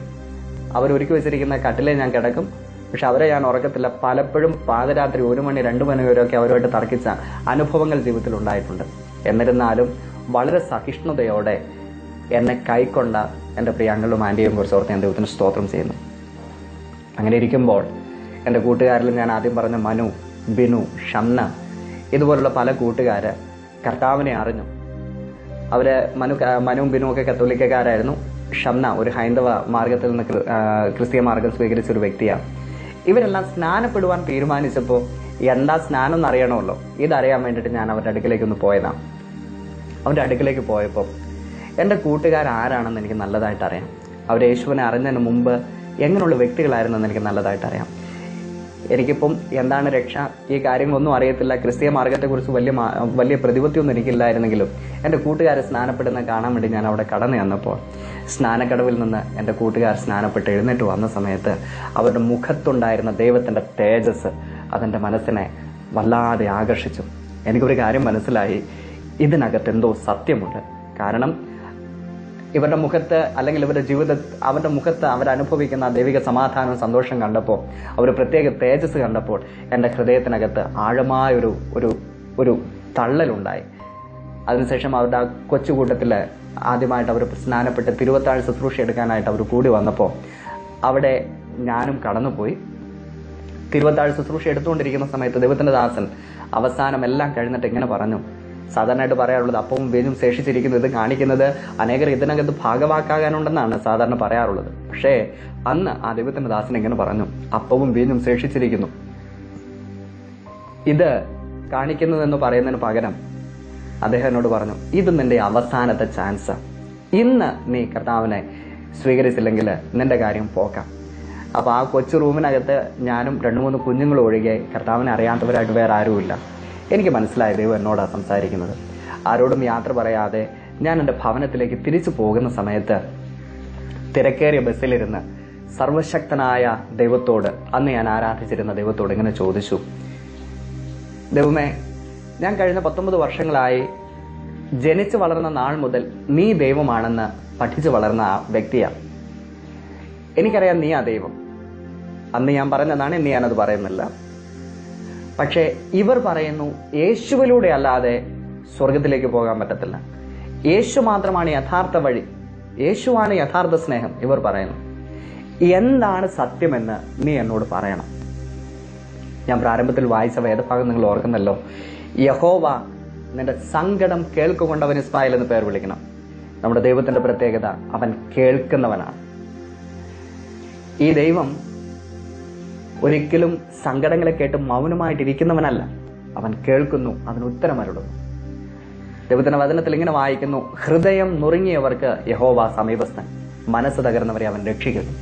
അവരൊരുക്കി വെച്ചിരിക്കുന്ന കട്ടിലേ ഞാൻ കിടക്കും. പക്ഷെ അവരെ ഞാൻ ഉറക്കത്തില്ല. പലപ്പോഴും പാതിരാത്രി 1 മണി 2 മണി വരെയൊക്കെ അവരുമായിട്ട് തർക്കിച്ച അനുഭവങ്ങൾ ജീവിതത്തിൽ ഉണ്ടായിട്ടുണ്ട്. എന്നിരുന്നാലും വളരെ സഹിഷ്ണുതയോടെ എന്നെ കൈക്കൊണ്ട എൻ്റെ പ്രിയ അങ്കിളും ആൻറ്റിയും കുറിച്ച് ഓർത്ത് ഞാൻ ദൈവത്തിന് സ്തോത്രം ചെയ്യുന്നു. അങ്ങനെ ഇരിക്കുമ്പോൾ എൻ്റെ കൂട്ടുകാരിൽ ഞാൻ ആദ്യം പറഞ്ഞ മനു, ബിനു, ഷംന, ഇതുപോലുള്ള പല കൂട്ടുകാർ കർത്താവിനെ അറിഞ്ഞു. അവർ മനുവും ബിനുവും ഒക്കെ കത്തോലിക്കക്കാരായിരുന്നു. ഷംന ഒരു ഹൈന്ദവ മാർഗത്തിൽ നിന്ന് ക്രിസ്തീയ മാർഗം സ്വീകരിച്ചൊരു വ്യക്തിയാണ്. ഇവരെല്ലാം സ്നാനപ്പെടുവാൻ തീരുമാനിച്ചപ്പോൾ എന്താ സ്നാനം എന്നറിയണമല്ലോ, ഇതറിയാൻ വേണ്ടിയിട്ട് ഞാൻ അവരുടെ അടുക്കിലേക്ക് ഒന്ന് പോയതാണ്. അവരുടെ അടുക്കിലേക്ക് പോയപ്പോൾ എൻ്റെ കൂട്ടുകാരാരാണെന്ന് എനിക്ക് നല്ലതായിട്ട് അറിയാം. അവർ യേശുവിനെ അറിഞ്ഞതിന് മുമ്പ് എങ്ങനെയുള്ള വ്യക്തികളായിരുന്നെന്ന് എനിക്ക് നല്ലതായിട്ട് അറിയാം. എനിക്കിപ്പം എന്താണ് രക്ഷ, ഈ കാര്യങ്ങളൊന്നും അറിയത്തില്ല. ക്രിസ്തീയ മാർഗത്തെക്കുറിച്ച് വലിയ പ്രതിപത്തിയൊന്നും എനിക്കില്ലായിരുന്നെങ്കിലും എൻ്റെ കൂട്ടുകാരെ സ്നാനപ്പെടുന്ന കാണാൻ വേണ്ടി ഞാൻ അവിടെ കടന്നു ചെന്നപ്പോൾ സ്നാനക്കടവിൽ നിന്ന് എൻ്റെ കൂട്ടുകാർ സ്നാനപ്പെട്ട് എഴുന്നേറ്റ് വന്ന സമയത്ത് അവരുടെ മുഖത്തുണ്ടായിരുന്ന ദൈവത്തിൻ്റെ തേജസ് അതെൻ്റെ മനസ്സിനെ വല്ലാതെ ആകർഷിച്ചു. എനിക്കൊരു കാര്യം മനസ്സിലായി, ഇതിനകത്ത് എന്തോ സത്യമുണ്ട്. കാരണം ഇവരുടെ മുഖത്ത്, അല്ലെങ്കിൽ അവരുടെ മുഖത്ത് അവരനുഭവിക്കുന്ന ദൈവിക സമാധാനവും സന്തോഷം കണ്ടപ്പോൾ, ഒരു പ്രത്യേക തേജസ് കണ്ടപ്പോൾ എൻ്റെ ഹൃദയത്തിനകത്ത് ആഴമായൊരു ഒരു തള്ളലുണ്ടായി. അതിനുശേഷം അവരുടെ ആ കൊച്ചുകൂട്ടത്തിൽ ആദ്യമായിട്ട് അവർ സ്നാനപ്പെട്ട് തിരുവത്താഴ് ശുശ്രൂഷ എടുക്കാനായിട്ട് അവർ കൂടി വന്നപ്പോൾ അവിടെ ഞാനും കടന്നുപോയി. തിരുവത്താഴ് ശുശ്രൂഷ എടുത്തുകൊണ്ടിരിക്കുന്ന സമയത്ത് ദൈവത്തിൻ്റെ ദാസൻ അവസാനം എല്ലാം കഴിഞ്ഞിട്ട് ഇങ്ങനെ പറഞ്ഞു, സാധാരണയായിട്ട് പറയാറുള്ളത് അപ്പവും വീഞ്ഞും ശേഷിച്ചിരിക്കുന്നത്, ഇത് കാണിക്കുന്നത് അനേകർ ഇതിനകത്ത് ഭാഗവാക്കാകാനുണ്ടെന്നാണ് സാധാരണ പറയാറുള്ളത്. പക്ഷേ അന്ന് ആ ദൈവത്തിന്റെ ദാസൻ ഇങ്ങനെ പറഞ്ഞു, അപ്പവും വീഞ്ഞും ശേഷിച്ചിരിക്കുന്നു. ഇത് കാണിക്കുന്നതെന്ന് പറയുന്നതിന് പകരം അദ്ദേഹം എന്നോട് പറഞ്ഞു, ഇത് നിന്റെ അവസാനത്തെ ചാൻസ്. ഇന്ന് നീ കർത്താവിനെ സ്വീകരിച്ചില്ലെങ്കിൽ നിന്റെ കാര്യം പോക്കാം. അപ്പോൾ ആ കൊച്ചു റൂമിനകത്ത് ഞാനും 2-3 കുഞ്ഞുങ്ങളും ഒഴികെ കർത്താവിനെ അറിയാത്തവരായിട്ട് വേറെ ആരുമില്ല. എനിക്ക് മനസ്സിലായ ദൈവം എന്നോടാണ് സംസാരിക്കുന്നത്. ആരോടും യാത്ര പറയാതെ ഞാൻ എൻ്റെ ഭവനത്തിലേക്ക് തിരിച്ചു പോകുന്ന സമയത്ത് തിരക്കേറിയ ബസ്സിലിരുന്ന് സർവശക്തനായ ദൈവത്തോട്, അന്ന് ഞാൻ ആരാധിച്ചിരുന്ന ദൈവത്തോട് ഇങ്ങനെ ചോദിച്ചു, ദൈവമേ, ഞാൻ കഴിഞ്ഞ 19 വർഷങ്ങളായി ജനിച്ചു വളർന്ന നാൾ മുതൽ നീ ദൈവമാണെന്ന് പഠിച്ചു വളർന്ന വ്യക്തിയാണ്. എനിക്കറിയാം നീ ആ ദൈവം. അന്ന് ഞാൻ പറഞ്ഞതാണ്, ഇന്ന് ഞാനത് പറയുന്നില്ല. പക്ഷേ ഇവർ പറയുന്നു യേശുവിലൂടെ അല്ലാതെ സ്വർഗത്തിലേക്ക് പോകാൻ പറ്റത്തില്ല, യേശു മാത്രമാണ് യഥാർത്ഥ വഴി, യേശുവാണ് യഥാർത്ഥ സ്നേഹം. ഇവർ പറയുന്നു, എന്താണ് സത്യമെന്ന് നീ എന്നോട് പറയണം. ഞാൻ പ്രാരംഭത്തിൽ വായിച്ച വേദഭാഗം നിങ്ങൾ ഓർക്കുന്നല്ലോ, യഹോവ നിന്റെ സങ്കടം കേൾക്കൊണ്ടവൻ ഇസ്മായിൽ എന്ന് പേർ വിളിക്കണം. നമ്മുടെ ദൈവത്തിന്റെ പ്രത്യേകത, അവൻ കേൾക്കുന്നവനാണ്. ഈ ദൈവം ഒരിക്കലും സങ്കടങ്ങളെ കേട്ട് മൗനമായിട്ടിരിക്കുന്നവനല്ല, അവൻ കേൾക്കുന്നു, അതിന് ഉത്തരമരുളുന്നു. ദൈവത്തിന്റെ വചനത്തിൽ ഇങ്ങനെ വായിക്കുന്നു, ഹൃദയം നുറുങ്ങിയവർക്ക് യഹോവ സമീപസ്ഥൻ, മനസ്സ് തകർന്നവരെ അവൻ രക്ഷിക്കുന്നു.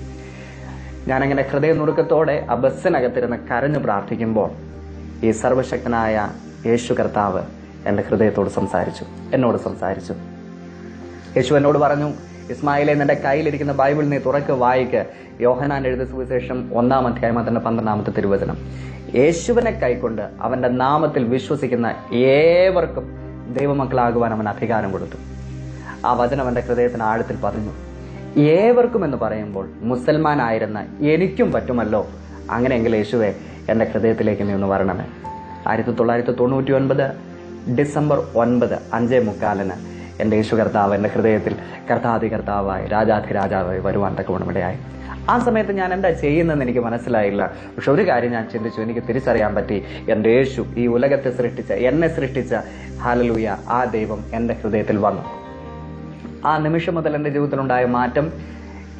ഞാനങ്ങനെ ഹൃദയ നുറുക്കത്തോടെ ആ ബസ്സിനകത്തിരുന്ന് കരഞ്ഞു പ്രാർത്ഥിക്കുമ്പോൾ ഈ സർവശക്തനായ യേശു കർത്താവ് എൻ്റെ ഹൃദയത്തോട് സംസാരിച്ചു, എന്നോട് സംസാരിച്ചു. യേശു എന്നോട് പറഞ്ഞു, ഇസ്മായിലെ, നിന്റെ കയ്യിലിരിക്കുന്ന ബൈബിൾ നീ തുറക്ക്, വായിക്ക്. യോഹന്നാൻ എഴുതിയ സുവിശേഷം 1-ാം അധ്യായം 12-ാമത്തെ തിരുവചനം. യേശുവിനെ കൈക്കൊണ്ട് അവന്റെ നാമത്തിൽ വിശ്വസിക്കുന്ന ഏവർക്കും ദൈവമക്കളാകുവാൻ അവൻ അധികാരം കൊടുത്തു. ആ വചനം എൻ്റെ ഹൃദയത്തിന് ആഴത്തിൽ പതിഞ്ഞു. ഏവർക്കും എന്ന് പറയുമ്പോൾ മുസൽമാനായിരുന്ന എനിക്കും പറ്റുമല്ലോ. അങ്ങനെയെങ്കിൽ യേശുവെ, എൻ്റെ ഹൃദയത്തിലേക്ക് നീ ഒന്ന് വരണമേ. 1999 ഡിസംബർ 9 5:45 എൻ്റെ യേശു കർത്താവ് എൻ്റെ ഹൃദയത്തിൽ കർത്താധികർത്താവായി രാജാധിരാജാവായി വരുവാൻ തക്കവണ്ണമിടയായി. ആ സമയത്ത് ഞാൻ എന്താ ചെയ്യുന്നതെന്ന് എനിക്ക് മനസ്സിലായില്ല. പക്ഷെ ഒരു കാര്യം ഞാൻ ചിന്തിച്ചു, എനിക്ക് തിരിച്ചറിയാൻ പറ്റി, എൻ്റെ യേശു, ഈ ഉലകത്തെ സൃഷ്ടിച്ച, എന്നെ സൃഷ്ടിച്ച ഹല്ലേലൂയ ആ ദൈവം എൻ്റെ ഹൃദയത്തിൽ വന്നു. ആ നിമിഷം മുതൽ എൻ്റെ ജീവിതത്തിലുണ്ടായ മാറ്റം,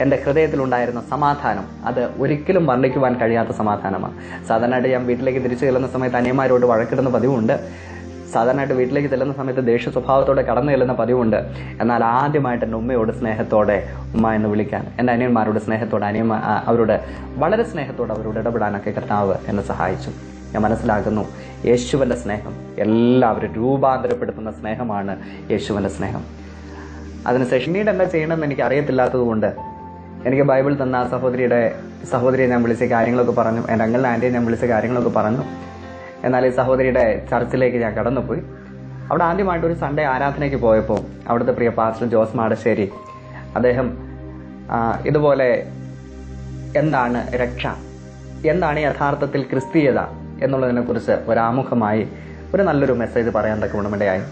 എൻ്റെ ഹൃദയത്തിലുണ്ടായിരുന്ന സമാധാനം, അത് ഒരിക്കലും വർണ്ണിക്കുവാൻ കഴിയാത്ത സമാധാനമാണ്. സാധാരണയായിട്ട് ഞാൻ വീട്ടിലേക്ക് തിരിച്ചു ചെല്ലുന്ന സമയത്ത് അനിയന്മാരോട് വഴക്കിടുന്ന പതിവുണ്ട്. സാധാരണയായിട്ട് വീട്ടിലേക്ക് ചെല്ലുന്ന സമയത്ത് ദേഷ്യ സ്വഭാവത്തോടെ കടന്നു ചെല്ലുന്ന പതിവുണ്ട്. എന്നാൽ ആദ്യമായിട്ട് എൻ്റെ ഉമ്മയോട് സ്നേഹത്തോടെ ഉമ്മ എന്ന് വിളിക്കാൻ, എൻ്റെ അനിയന്മാരോട് സ്നേഹത്തോടെ, അവരോട് വളരെ സ്നേഹത്തോടെ അവരോട് ഇടപെടാനൊക്കെ കർത്താവ് എന്നെ സഹായിച്ചു. ഞാൻ മനസ്സിലാക്കുന്നു, യേശുവിൻ്റെ സ്നേഹം എല്ലാവരും രൂപാന്തരപ്പെടുത്തുന്ന സ്നേഹമാണ് യേശുവിൻ്റെ സ്നേഹം. അതിനുശേഷം പിന്നീട് എന്താ ചെയ്യണമെന്ന് എനിക്ക് അറിയത്തില്ലാത്തത് കൊണ്ട് എനിക്ക് ബൈബിൾ തന്ന ആ സഹോദരിയെ ഞാൻ വിളിച്ച കാര്യങ്ങളൊക്കെ പറഞ്ഞു, എൻ്റെ അങ്കിളിൻ്റെ ആൻറ്റിയെ ഞാൻ വിളിച്ച കാര്യങ്ങളൊക്കെ പറഞ്ഞു. എന്നാൽ ഈ സഹോദരിയുടെ ചർച്ചിലേക്ക് ഞാൻ കടന്നുപോയി. അവിടെ ആദ്യമായിട്ടൊരു സൺഡേ ആരാധനയ്ക്ക് പോയപ്പോൾ അവിടുത്തെ പ്രിയ പാസ്റ്റർ ജോസ് മാടശ്ശേരി, അദ്ദേഹം ഇതുപോലെ എന്താണ് രക്ഷ, എന്താണ് യഥാർത്ഥത്തിൽ ക്രിസ്തീയത എന്നുള്ളതിനെക്കുറിച്ച് ഒരാമുഖമായി ഒരു നല്ലൊരു മെസ്സേജ് പറയാൻ തക്കവണ്ണമിടയായി.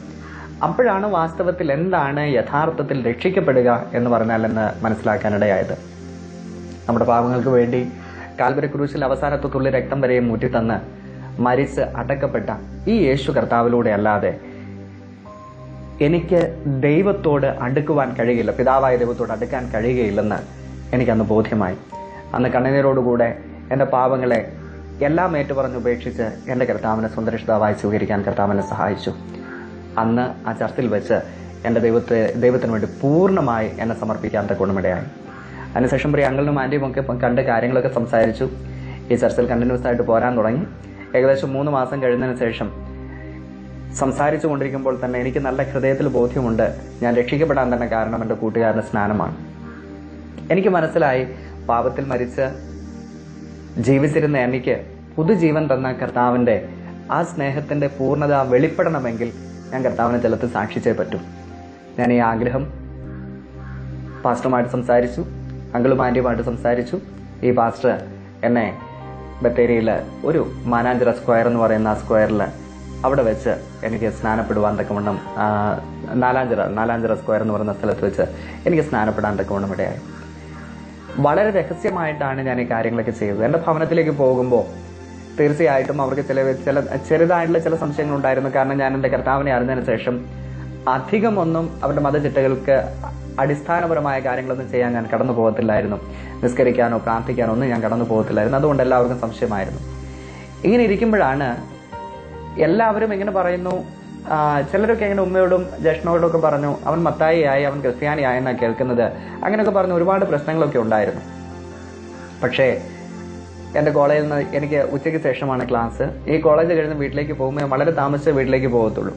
അപ്പോഴാണ് വാസ്തവത്തിൽ എന്താണ് യഥാർത്ഥത്തിൽ രക്ഷിക്കപ്പെടുക എന്ന് പറഞ്ഞാലെന്ന് മനസ്സിലാക്കാനിടയായത്. നമ്മുടെ പാപങ്ങൾക്ക് വേണ്ടി കാൽവരി ക്രൂശിൽ അവസാനത്തെ തുള്ളി രക്തം വരെയും മുറ്റിത്തന്ന് മരിച്ച് അടക്കപ്പെട്ട ഈ യേശു കർത്താവിലൂടെ അല്ലാതെ എനിക്ക് ദൈവത്തോട് അടുക്കുവാൻ കഴിയുകയില്ല, പിതാവായ ദൈവത്തോട് അടുക്കാൻ കഴിയുകയില്ലെന്ന് എനിക്കന്ന് ബോധ്യമായി. അന്ന് കണ്ണുനീരോടുകൂടെ എൻ്റെ പാപങ്ങളെ എല്ലാം ഏറ്റുപറഞ്ഞ് ഉപേക്ഷിച്ച് എൻ്റെ കർത്താവിനെ സ്വന്തരക്ഷിതാവായി സ്വീകരിക്കാൻ കർത്താവിനെ സഹായിച്ചു. അന്ന് ആ ചർച്ചിൽ വെച്ച് എൻ്റെ ദൈവത്തിന് വേണ്ടി പൂർണ്ണമായി എന്നെ സമർപ്പിക്കാൻ തക്കവണ്ണമിടയായി. അതിനുശേഷം പ്രിയ അങ്കിളിനും ആൻറ്റിയും ഒക്കെ കണ്ട് കാര്യങ്ങളൊക്കെ സംസാരിച്ചു. ഈ ചർച്ചിൽ കണ്ടിന്യൂസ് ആയിട്ട് പോരാൻ തുടങ്ങി. ഏകദേശം 3 മാസം കഴിഞ്ഞതിന് ശേഷം സംസാരിച്ചു കൊണ്ടിരിക്കുമ്പോൾ തന്നെ എനിക്ക് നല്ല ഹൃദയത്തിൽ ബോധ്യമുണ്ട്, ഞാൻ രക്ഷിക്കപ്പെടാൻ തന്നെ കാരണം എൻ്റെ കൂട്ടുകാരൻ്റെ സ്നാനമാണ്. എനിക്ക് മനസ്സിലായി, പാപത്തിൽ മരിച്ച് ജീവിച്ചിരുന്ന എനിക്ക് പുതുജീവൻ തന്ന കർത്താവിൻ്റെ ആ സ്നേഹത്തിൻ്റെ പൂർണ്ണത വെളിപ്പെടണമെങ്കിൽ ഞാൻ കർത്താവിനെ ജലത്തിൽ സാക്ഷിച്ചേ പറ്റൂ. ഞാൻ ഈ ആഗ്രഹം പാസ്റ്ററുമായിട്ട് സംസാരിച്ചു, അങ്കിളും ആൻറ്റിയുമായിട്ട് സംസാരിച്ചു. ഈ പാസ്റ്റർ എന്നെ ബത്തേരിയിൽ ഒരു മാനാഞ്ചിറ സ്ക്വയർ എന്ന് പറയുന്ന ആ സ്ക്വയറിൽ അവിടെ വെച്ച് എനിക്ക് സ്നാനപ്പെടുവാൻ തക്കവണ്ണം, നാലാഞ്ചിറ സ്ക്വയർ എന്ന് പറയുന്ന സ്ഥലത്ത് വെച്ച് എനിക്ക് സ്നാനപ്പെടാൻ തക്കവണ്ണം ഇടയായി. വളരെ രഹസ്യമായിട്ടാണ് ഞാൻ ഈ കാര്യങ്ങളൊക്കെ ചെയ്തത്. എൻ്റെ ഭവനത്തിലേക്ക് പോകുമ്പോൾ തീർച്ചയായിട്ടും അവർക്ക് ചെറുതായിട്ടുള്ള ചില സംശയങ്ങൾ ഉണ്ടായിരുന്നു. കാരണം ഞാൻ എൻ്റെ കർത്താവിനെ അറിഞ്ഞതിന് ശേഷം അധികമൊന്നും അവരുടെ മതചിട്ടകൾക്ക് അടിസ്ഥാനപരമായ കാര്യങ്ങളൊന്നും ചെയ്യാൻ ഞാൻ കടന്നു പോകത്തില്ലായിരുന്നു. നിസ്കരിക്കാനോ പ്രാർത്ഥിക്കാനോ ഒന്നും ഞാൻ കടന്നു പോകത്തില്ലായിരുന്നു. അതുകൊണ്ട് എല്ലാവർക്കും സംശയമായിരുന്നു. ഇങ്ങനെ ഇരിക്കുമ്പോഴാണ് എല്ലാവരും ഇങ്ങനെ പറയുന്നു, ചിലരൊക്കെ ഇങ്ങനെ ഉമ്മയോടും ജ്യേഷ്ഠനോടും ഒക്കെ പറഞ്ഞു, അവൻ മത്തായിയായി, അവൻ ക്രിസ്ത്യാനിയായെന്നാണ് കേൾക്കുന്നത്. അങ്ങനെയൊക്കെ പറഞ്ഞ് ഒരുപാട് പ്രശ്നങ്ങളൊക്കെ ഉണ്ടായിരുന്നു. പക്ഷേ എൻ്റെ കോളേജിൽ നിന്ന് എനിക്ക് ഉച്ചയ്ക്ക് ശേഷമാണ് ക്ലാസ്. ഈ കോളേജ് കഴിഞ്ഞ് വീട്ടിലേക്ക് പോകുമ്പോൾ ഞാൻ വളരെ താമസിച്ച് വീട്ടിലേക്ക് പോകത്തുള്ളൂ.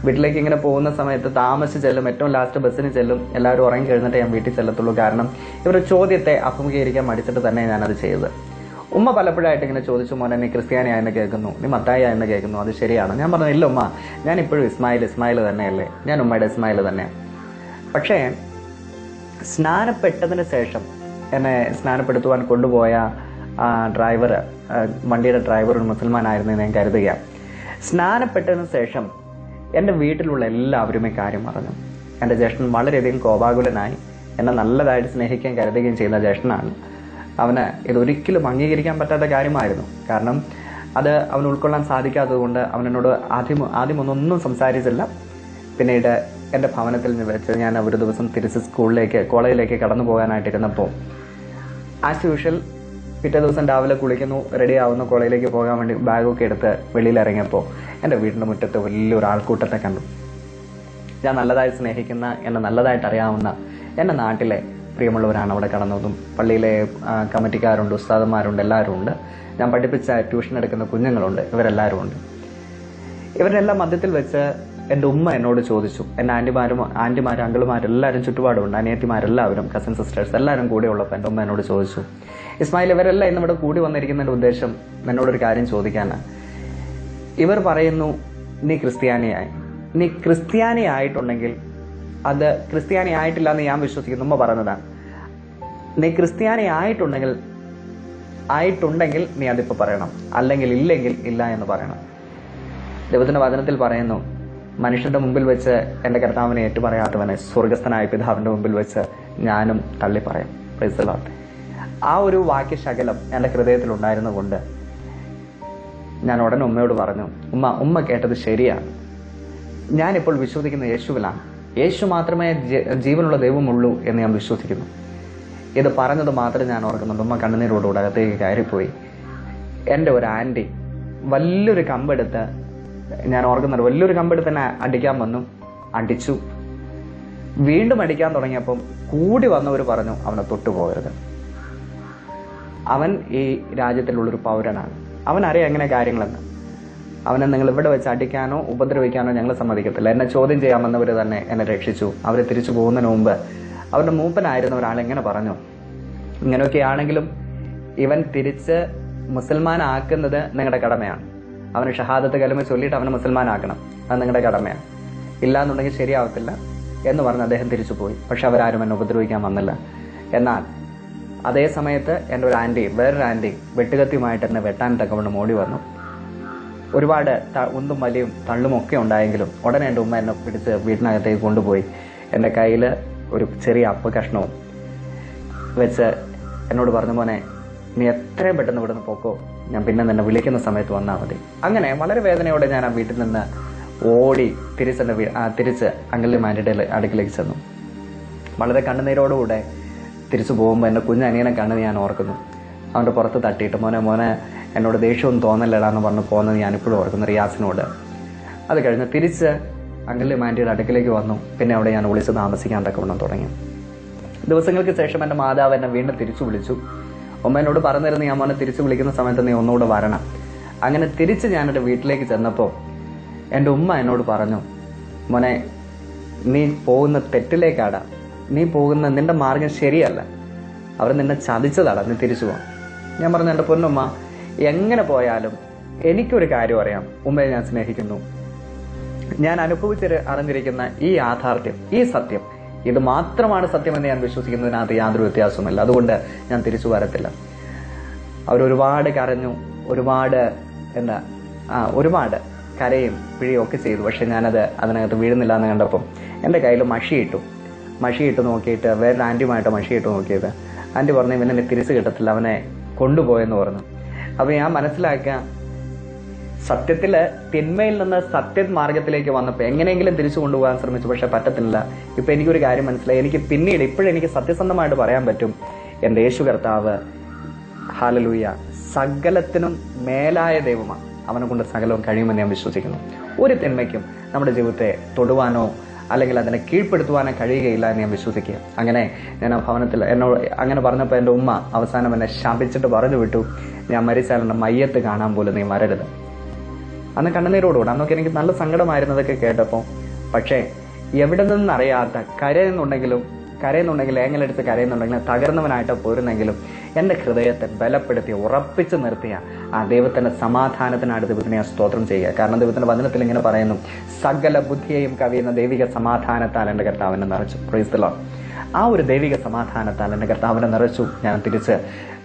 വീട്ടിലേക്ക് ഇങ്ങനെ പോകുന്ന സമയത്ത് താമസിച്ച് ചെല്ലും, ഏറ്റവും ലാസ്റ്റ് ബസ്സിന് ചെല്ലും, എല്ലാവരും ഉറങ്ങി കഴിഞ്ഞിട്ട് ഞാൻ വീട്ടിൽ ചെല്ലത്തുള്ളൂ. കാരണം ഇവരുടെ ചോദ്യത്തെ അഭിമുഖീകരിക്കാൻ മടിച്ചിട്ട് തന്നെ ഞാനത് ചെയ്തത്. ഉമ്മ പലപ്പോഴായിട്ട് ഇങ്ങനെ ചോദിച്ചു, മോനെ നീ ക്രിസ്ത്യാനിയായെന്ന് കേൾക്കുന്നു, നീ മത്തായിയായെന്ന് കേൾക്കുന്നു, അത് ശരിയാണ്? ഞാൻ പറഞ്ഞു, ഇല്ല ഉമ്മ, ഞാൻ ഇപ്പോഴും ഇസ്മായിൽ തന്നെയല്ലേ, ഞാൻ ഉമ്മയുടെ ഇസ്മായിൽ തന്നെയാണ്. പക്ഷേ സ്നാനപ്പെട്ടതിന് ശേഷം എന്നെ സ്നാനപ്പെടുത്തുവാൻ കൊണ്ടുപോയ ഡ്രൈവർ, വണ്ടിയുടെ ഡ്രൈവർ ഒരു മുസൽമാനായിരുന്നു ഞാൻ കരുതുകയാണ്. സ്നാനപ്പെട്ടതിന് ശേഷം എൻ്റെ വീട്ടിലുള്ള എല്ലാവരും ഈ കാര്യം പറഞ്ഞു. എൻ്റെ ജ്യേഷ്ഠൻ വളരെയധികം കോപാകുലനായി. എന്നെ നല്ലതായിട്ട് സ്നേഹിക്കാൻ കരുതുകയും ചെയ്യുന്ന ജ്യേഷ്ഠനാണ്. അവന് ഇതൊരിക്കലും അംഗീകരിക്കാൻ പറ്റാത്ത കാര്യമായിരുന്നു. കാരണം അത് അവന് ഉൾക്കൊള്ളാൻ സാധിക്കാത്തത് കൊണ്ട് അവനോട് ആദ്യം ഒന്നും സംസാരിച്ചില്ല. പിന്നീട് എൻ്റെ ഭവനത്തിൽ വെച്ച് ഞാൻ ഒരു ദിവസം തിരിച്ച് കോളേജിലേക്ക് കടന്നു പോകാനായിട്ടിരുന്നപ്പോൾ ആസ് യൂഷ്വൽ പിറ്റേ ദിവസം രാവിലെ കുളിക്കുന്നു, റെഡി ആവുന്നു, കോളേജിലേക്ക് പോകാൻ വേണ്ടി ബാഗൊക്കെ എടുത്ത് വെളിയിലിറങ്ങിയപ്പോൾ എൻ്റെ വീടിൻ്റെ മുറ്റത്ത് വലിയൊരു ആൾക്കൂട്ടത്തെ കണ്ടു. ഞാൻ നല്ലതായി സ്നേഹിക്കുന്ന, എന്നെ നല്ലതായിട്ട് അറിയാവുന്ന എൻ്റെ നാട്ടിലെ പ്രിയമുള്ളവരാണ് അവിടെ കടന്നതും. പള്ളിയിലെ കമ്മിറ്റിക്കാരുണ്ട്, ഉസ്താദന്മാരുണ്ട്, എല്ലാവരും ഉണ്ട്. ഞാൻ പഠിപ്പിച്ച ട്യൂഷൻ എടുക്കുന്ന കുഞ്ഞുങ്ങളുണ്ട്, ഇവരെല്ലാവരും ഉണ്ട്. ഇവരെല്ലാം മധ്യത്തിൽ വെച്ച് എൻ്റെ ഉമ്മ എന്നോട് ചോദിച്ചു. എൻ്റെ ആൻറ്റിമാരും അങ്കിളുമാരും എല്ലാവരും ചുറ്റുപാടുമുണ്ട്, അനിയത്തിമാരെല്ലാവരും, കസിൻ സിസ്റ്റേഴ്സ് എല്ലാവരും കൂടെ ഉള്ളപ്പോൾ എൻ്റെ ഉമ്മ എന്നോട് ചോദിച്ചു, ഇസ്മായിൽ, ഇവരെല്ലാം ഇന്നിവിടെ കൂടി വന്നിരിക്കുന്നതിൻ്റെ ഉദ്ദേശം എന്നോടൊരു കാര്യം ചോദിക്കാനാണ്. ഇവർ പറയുന്നു നീ ക്രിസ്ത്യാനി ആയിട്ടുണ്ടെങ്കിൽ, അത് ക്രിസ്ത്യാനി ആയിട്ടില്ല എന്ന് ഞാൻ വിശ്വസിക്കുന്നു, ഉമ്മ പറഞ്ഞതാണ്. നീ ക്രിസ്ത്യാനി ആയിട്ടുണ്ടെങ്കിൽ നീ അതിപ്പോൾ പറയണം, അല്ലെങ്കിൽ ഇല്ലെങ്കിൽ ഇല്ല എന്ന് പറയണം. ദൈവത്തിന്റെ വചനത്തിൽ പറയുന്നു, മനുഷ്യന്റെ മുമ്പിൽ വെച്ച് എൻ്റെ കർത്താവിനെ ഏറ്റുപറയാത്തവനെ സ്വർഗസ്ഥനായ പിതാവിന്റെ മുമ്പിൽ വെച്ച് ഞാനും തള്ളി പറയാം. Praise the Lord. ആ ഒരു വാക്യശകലം എൻ്റെ ഹൃദയത്തിലുണ്ടായിരുന്ന കൊണ്ട് ഞാൻ ഉടനെ ഉമ്മയോട് പറഞ്ഞു, ഉമ്മ കേട്ടത് ശരിയാണ്. ഞാനിപ്പോൾ വിശ്വസിക്കുന്ന യേശുവിലാണ്. യേശു മാത്രമേ ജീവനുള്ള ദൈവമുള്ളൂ എന്ന് ഞാൻ വിശ്വസിക്കുന്നു. ഇത് പറഞ്ഞത് മാത്രം ഞാൻ ഓർക്കുന്നുണ്ട്. ഉമ്മ കണ്ണുനീരോടുകൂടെ അകത്തേക്ക് കയറിപ്പോയി. എൻ്റെ ഒരു ആൻറ്റി വലിയൊരു കമ്പെടുത്ത്, ഞാൻ ഓർക്കുന്നുണ്ട്, വലിയൊരു കമ്പെടുത്ത് തന്നെ അടിക്കാൻ വന്നു. അടിച്ചു. വീണ്ടും അടിക്കാൻ തുടങ്ങിയപ്പം കൂടി വന്നവർ പറഞ്ഞു, അവനെ തൊട്ടുപോകരുത്, അവൻ ഈ രാജ്യത്തിലുള്ളൊരു പൗരനാണ്, അവനറിയാം എങ്ങനെ കാര്യങ്ങളെന്ന്. അവനെ നിങ്ങൾ ഇവിടെ വെച്ച് അടിക്കാനോ ഉപദ്രവിക്കാനോ ഞങ്ങൾ സമ്മതിക്കത്തില്ല. എന്നെ ചോദ്യം ചെയ്യാമെന്നവർ തന്നെ എന്നെ രക്ഷിച്ചു. അവർ തിരിച്ചു പോകുന്നതിന് മുമ്പ് അവരുടെ മൂപ്പനായിരുന്ന ഒരാളെങ്ങനെ പറഞ്ഞു, ഇങ്ങനെയൊക്കെ ആണെങ്കിലും ഇവൻ തിരിച്ച് മുസൽമാനാക്കുന്നത് നിങ്ങളുടെ കടമയാണ്. അവന് ഷഹാദത്ത് കലിമ ചൊല്ലിയിട്ട് അവനെ മുസൽമാനാക്കണം, അത് നിങ്ങളുടെ കടമയാണ്. ഇല്ലാന്നുണ്ടെങ്കിൽ ശരിയാവത്തില്ല എന്ന് പറഞ്ഞ് അദ്ദേഹം തിരിച്ചു പോയി. പക്ഷെ അവരാരും എന്നെ ഉപദ്രവിക്കാൻ വന്നില്ല. എന്നാൽ അതേ സമയത്ത് എൻ്റെ ഒരു ആൻറ്റിയും വേറൊരു ആൻറ്റിയും വെട്ടുകത്തിയുമായിട്ട് എന്നെ വെട്ടാൻ തക്കവണ്ണം ഓടി വന്നു. ഒരുപാട് ഉന്തും വലിയും തള്ളും ഒക്കെ ഉണ്ടായെങ്കിലും ഉടനെ എൻ്റെ ഉമ്മ എന്നെ പിടിച്ച് വീട്ടിനകത്തേക്ക് കൊണ്ടുപോയി എൻ്റെ കയ്യിൽ ഒരു ചെറിയ അപ്പ കഷ്ണവും വെച്ച് എന്നോട് പറഞ്ഞു, മോനെ നീ എത്രയും പെട്ടെന്ന് ഇവിടുന്ന് പോക്കോ, ഞാൻ പിന്നെ നിന്നെ വിളിക്കുന്ന സമയത്ത് വന്നാൽ മതി. അങ്ങനെ വളരെ വേദനയോടെ ഞാൻ ആ വീട്ടിൽ നിന്ന് ഓടി തിരിച്ച് അങ്കിളിമാരുടെ അടുക്കിലേക്ക് ചെന്നു. വളരെ കണ്ണുനീരോടുകൂടെ തിരിച്ചു പോകുമ്പോൾ എൻ്റെ കുഞ്ഞനിയനെ കണ്ണ് ഞാൻ ഓർക്കുന്നു. അവൻ്റെ പുറത്ത് തട്ടിയിട്ട് മോനെ എന്നോട് ദേഷ്യവും തോന്നലടാന്ന് പറഞ്ഞ് പോകുന്നത് ഞാനിപ്പോഴും ഓർക്കുന്നു, റിയാസിനോട്. അത് കഴിഞ്ഞ് തിരിച്ച് അങ്കിളിമാരുടെ അടുക്കിലേക്ക് വന്നു. പിന്നെ അവിടെ ഞാൻ ഒളിച്ച് താമസിക്കാൻ തക്കവണ്ണം തുടങ്ങി. ദിവസങ്ങൾക്ക് ശേഷം എൻ്റെ മാതാവ് എന്നെ വീണ്ടും തിരിച്ചു വിളിച്ചു. ഉമ്മ എന്നോട് പറഞ്ഞിരുന്നു, ഞാൻ മോനെ തിരിച്ചു വിളിക്കുന്ന സമയത്ത് നീ ഒന്നുകൂടെ വരണം. അങ്ങനെ തിരിച്ച് ഞാനെൻ്റെ വീട്ടിലേക്ക് ചെന്നപ്പോൾ എൻ്റെ ഉമ്മ എന്നോട് പറഞ്ഞു, മോനെ നീ പോകുന്ന തെറ്റിലേക്കാടാ, നീ പോകുന്ന നിന്റെ മാർഗം ശരിയല്ല, അവർ നിന്നെ ചതിച്ചതാടാ, നീ തിരിച്ചു പോകാം. ഞാൻ പറഞ്ഞു, എൻ്റെ പൊന്നുമ്മ, എങ്ങനെ പോയാലും എനിക്കൊരു കാര്യം അറിയാം, ഉമ്മയെ ഞാൻ സ്നേഹിക്കുന്നു. ഞാൻ അറിഞ്ഞിരിക്കുന്ന ഈ യാഥാർത്ഥ്യം, ഈ സത്യം, ഇത് മാത്രമാണ് സത്യമെന്ന് ഞാൻ വിശ്വസിക്കുന്നതിനകത്ത് യാതൊരു വ്യത്യാസവുമില്ല. അതുകൊണ്ട് ഞാൻ തിരിച്ചു വരത്തില്ല. അവരൊരുപാട് കരഞ്ഞു, ഒരുപാട് കരയും പിഴയും ഒക്കെ ചെയ്തു. പക്ഷെ ഞാനത് അതിനകത്ത് വീഴുന്നില്ല എന്ന് കണ്ടപ്പം എൻ്റെ കയ്യിൽ മഷിയിട്ട് നോക്കിയിട്ട് വേറെ ആൻറ്റിയുമായിട്ട് മഷിയിട്ട് നോക്കിയത്. ആൻറ്റി പറഞ്ഞു, ഇവനെ തിരിച്ചു കിട്ടത്തില്ല, അവനെ കൊണ്ടുപോയെന്ന് പറഞ്ഞു. അപ്പോൾ ഞാൻ മനസ്സിലാക്കുക, സത്യത്തിൽ തിന്മയിൽ നിന്ന് സത്യമാർഗത്തിലേക്ക് വന്നപ്പോൾ എങ്ങനെയെങ്കിലും തിരിച്ചു കൊണ്ടുപോകാൻ ശ്രമിച്ചു, പക്ഷെ പറ്റത്തില്ല. ഇപ്പം എനിക്കൊരു കാര്യം മനസ്സിലായി. എനിക്ക് പിന്നീട് ഇപ്പോഴെനിക്ക് സത്യസന്ധമായിട്ട് പറയാൻ പറ്റും, എൻ്റെ യേശു കർത്താവ്, ഹല്ലേലൂയ, സകലത്തിനും മേലായ ദൈവമാണ്. അവനെ കൊണ്ട് സകലവും കഴിയുമെന്ന് ഞാൻ വിശ്വസിക്കുന്നു. ഒരു തിന്മയ്ക്കും നമ്മുടെ ജീവിതത്തെ തൊടുവാനോ അല്ലെങ്കിൽ അതിനെ കീഴ്പ്പെടുത്തുവാനോ കഴിയുകയില്ല എന്ന് ഞാൻ വിശ്വസിക്കുക. അങ്ങനെ ഞാൻ ആ ഭവനത്തിൽ എന്നോട് അങ്ങനെ പറഞ്ഞപ്പോൾ എൻ്റെ ഉമ്മ അവസാനം എന്നെ ശാപിച്ചിട്ട് പറഞ്ഞു വിട്ടു, ഞാൻ മരിച്ചാൽ എൻ്റെ മയ്യത്ത് കാണാൻ പോലും നീ വരരുത്. അന്ന് കണ്ണുനീരോടുകൂടെ. അന്നൊക്കെ എനിക്ക് നല്ല സങ്കടമായിരുന്നതൊക്കെ കേട്ടപ്പോൾ. പക്ഷേ എവിടെ നിന്നറിയാത്ത കരയുന്നുണ്ടെങ്കിൽ ഏങ്ങലടിച്ച് കരയുന്നുണ്ടെങ്കിലും തകർന്നവനായിട്ട് പോരുന്നെങ്കിലും എൻ്റെ ഹൃദയത്തെ ബലപ്പെടുത്തി ഉറപ്പിച്ചു നിർത്തിയ ആ ദൈവത്തിൻ്റെ സമാധാനത്തിനാണ് ദൈവത്തിനെ സ്തോത്രം ചെയ്യുക. കാരണം ദൈവത്തിൻ്റെ വചനത്തിൽ ഇങ്ങനെ പറയുന്നു, സകല ബുദ്ധിയെയും കവിയുന്ന ദൈവിക സമാധാനത്താൽ എൻ്റെ കർത്താവിനെ നിറച്ചു. Praise the Lord. ആ ഒരു ദൈവിക സമാധാനത്താൽ എൻ്റെ കർത്താവിനെ നിറച്ചു. ഞാൻ തിരിച്ച്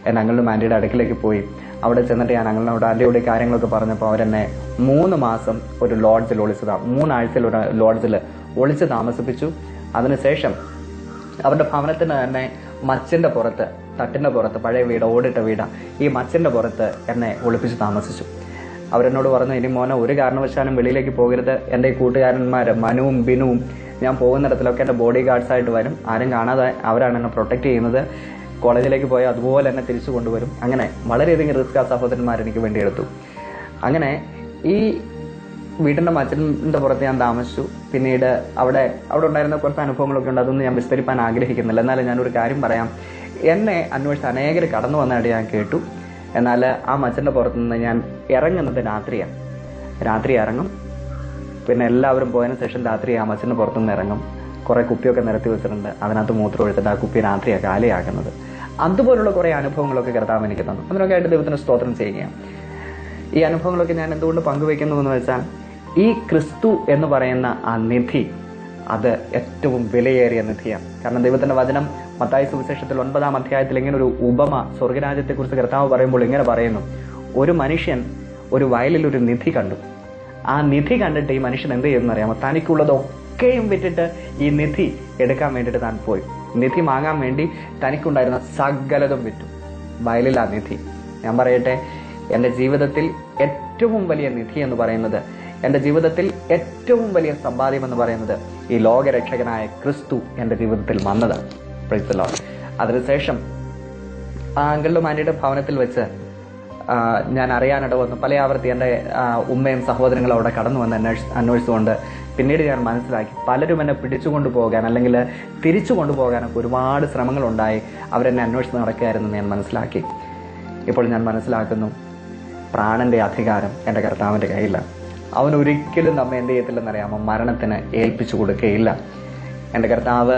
എൻ്റെ അങ്കിളും ആൻറ്റിയുടെ അടുക്കിലേക്ക് പോയി. അവിടെ ചെന്നിട്ട് ഞാൻ അങ്കിളിനോട് ആൻറ്റിയോട് കാര്യങ്ങളൊക്കെ പറഞ്ഞപ്പോൾ അവരെന്നെ 3 മാസം ഒരു ലോഡ്ജിൽ 3 ആഴ്ചയിൽ ഒരു ലോഡ്ജിൽ ഒളിച്ച് താമസിപ്പിച്ചു. അതിനുശേഷം അവരുടെ ഭവനത്തിന് തന്നെ മച്ചിൻ്റെ പുറത്ത്, തട്ടിൻ്റെ പുറത്ത്, പഴയ വീട്, ഓടിട്ട വീടാ, ഈ മച്ചിൻ്റെ പുറത്ത് എന്നെ ഒളിപ്പിച്ച് താമസിച്ചു. അവരെന്നോട് പറഞ്ഞു, ഇനി മോനെ ഒരു കാരണവശാലും വെളിയിലേക്ക് പോകരുത്. എൻ്റെ ഈ കൂട്ടുകാരന്മാർ മനുവും ബിനുവും ഞാൻ പോകുന്നിടത്തിലൊക്കെ എൻ്റെ ബോഡി ഗാർഡ്സായിട്ട് വരും. ആരും കാണാതെ അവരാണ് എന്നെ പ്രൊട്ടക്റ്റ് ചെയ്യുന്നത്. കോളേജിലേക്ക് പോയാൽ അതുപോലെ എന്നെ തിരിച്ചു കൊണ്ടുവരും. അങ്ങനെ വളരെയധികം റിസ്ക് ആ സഹോദരന്മാർ എനിക്ക് വേണ്ടി എടുത്തു. അങ്ങനെ ഈ വീടിൻ്റെ മച്ചിൻ്റെ പുറത്ത് ഞാൻ താമസിച്ചു. പിന്നീട് അവിടെ ഉണ്ടായിരുന്ന കുറച്ച് അനുഭവങ്ങളൊക്കെ ഉണ്ട്. അതൊന്നും ഞാൻ വിസ്തരിപ്പാൻ ആഗ്രഹിക്കുന്നില്ല. എന്നാലും ഞാനൊരു കാര്യം പറയാം. എന്നെ അന്വേഷിച്ച് അനേകർ കടന്നു വന്നതായിട്ട് ഞാൻ കേട്ടു. എന്നാൽ ആ മച്ചിൻ്റെ പുറത്തുനിന്ന് ഞാൻ ഇറങ്ങുന്നത് രാത്രിയാണ്. രാത്രി ഇറങ്ങും. പിന്നെ എല്ലാവരും പോയതിനു ശേഷം രാത്രി ആ മച്ചിൻ്റെ പുറത്തുനിന്ന് ഇറങ്ങും. കുറേ കുപ്പിയൊക്കെ നിരത്തി വെച്ചിട്ടുണ്ട്. അതിനകത്ത് മൂത്രം ഒഴിച്ചിട്ട് ആ കുപ്പി രാത്രിയാണ് കാലിയാക്കുന്നത്. അതുപോലുള്ള കുറേ അനുഭവങ്ങളൊക്കെ കർത്താവ് എനിക്ക് തന്നു. അതിനൊക്കെ ആയിട്ട് ദൈവത്തിന് സ്തോത്രം ചെയ്യുകയാണ്. ഈ അനുഭവങ്ങളൊക്കെ ഞാൻ എന്തുകൊണ്ട് പങ്കുവയ്ക്കുന്നു എന്ന് വെച്ചാൽ, ഈ ക്രിസ്തു എന്ന് പറയുന്ന ആ നിധി, അത് ഏറ്റവും വിലയേറിയ നിധിയാണ്. കാരണം ദൈവത്തിന്റെ വചനം മത്തായി സുവിശേഷത്തിൽ 9-ാം അധ്യായത്തിൽ ഇങ്ങനെ ഒരു ഉപമ സ്വർഗരാജ്യത്തെക്കുറിച്ച് കർത്താവ് പറയുമ്പോൾ ഇങ്ങനെ പറയുന്നു, ഒരു മനുഷ്യൻ ഒരു വയലിൽ ഒരു നിധി കണ്ടു. ആ നിധി കണ്ടിട്ട് ഈ മനുഷ്യൻ എന്ത് ചെയ്യുമെന്നറിയാമോ? തനിക്കുള്ളതൊക്കെയും വിറ്റിട്ട് ഈ നിധി എടുക്കാൻ വേണ്ടിയിട്ട് താൻ പോയി. നിധി വാങ്ങാൻ വേണ്ടി തനിക്കുണ്ടായിരുന്ന സകലതും വിറ്റു. വയലിൽ ആ നിധി. ഞാൻ പറയട്ടെ, എൻ്റെ ജീവിതത്തിൽ ഏറ്റവും വലിയ നിധി എന്ന് പറയുന്നത്, എൻ്റെ ജീവിതത്തിൽ ഏറ്റവും വലിയ സമ്പാദ്യം എന്ന് പറയുന്നത് ഈ ലോകരക്ഷകനായ ക്രിസ്തു എൻ്റെ ജീവിതത്തിൽ വന്നതാണ്. Praise the Lord. അതിനുശേഷം ആ അങ്കിളും ആൻറ്റിയുടെ ഭവനത്തിൽ വെച്ച് ഞാൻ അറിയാനിട വന്നു. പല ആവർത്തി എൻ്റെ ഉമ്മയും സഹോദരങ്ങളും അവിടെ കടന്നു വന്ന് അന്വേഷിച്ചുകൊണ്ട് പിന്നീട് ഞാൻ മനസ്സിലാക്കി, പലരും എന്നെ പിടിച്ചുകൊണ്ടു പോകാൻ അല്ലെങ്കിൽ തിരിച്ചു കൊണ്ടുപോകാനൊക്കെ ഒരുപാട് ശ്രമങ്ങളുണ്ടായി. അവരെന്നെ അന്വേഷിച്ച് നടക്കുകയായിരുന്നു ഞാൻ മനസ്സിലാക്കി. ഇപ്പോൾ ഞാൻ മനസ്സിലാക്കുന്നു, പ്രാണന്റെ അധികാരം എൻ്റെ കർത്താവിൻ്റെ കയ്യിലാണ്. അവൻ ഒരിക്കലും നമ്മെ എന്ത് ചെയ്യത്തില്ലെന്നറിയാമോ? മരണത്തിന് ഏൽപ്പിച്ചു കൊടുക്കുകയില്ല. എൻ്റെ കർത്താവ്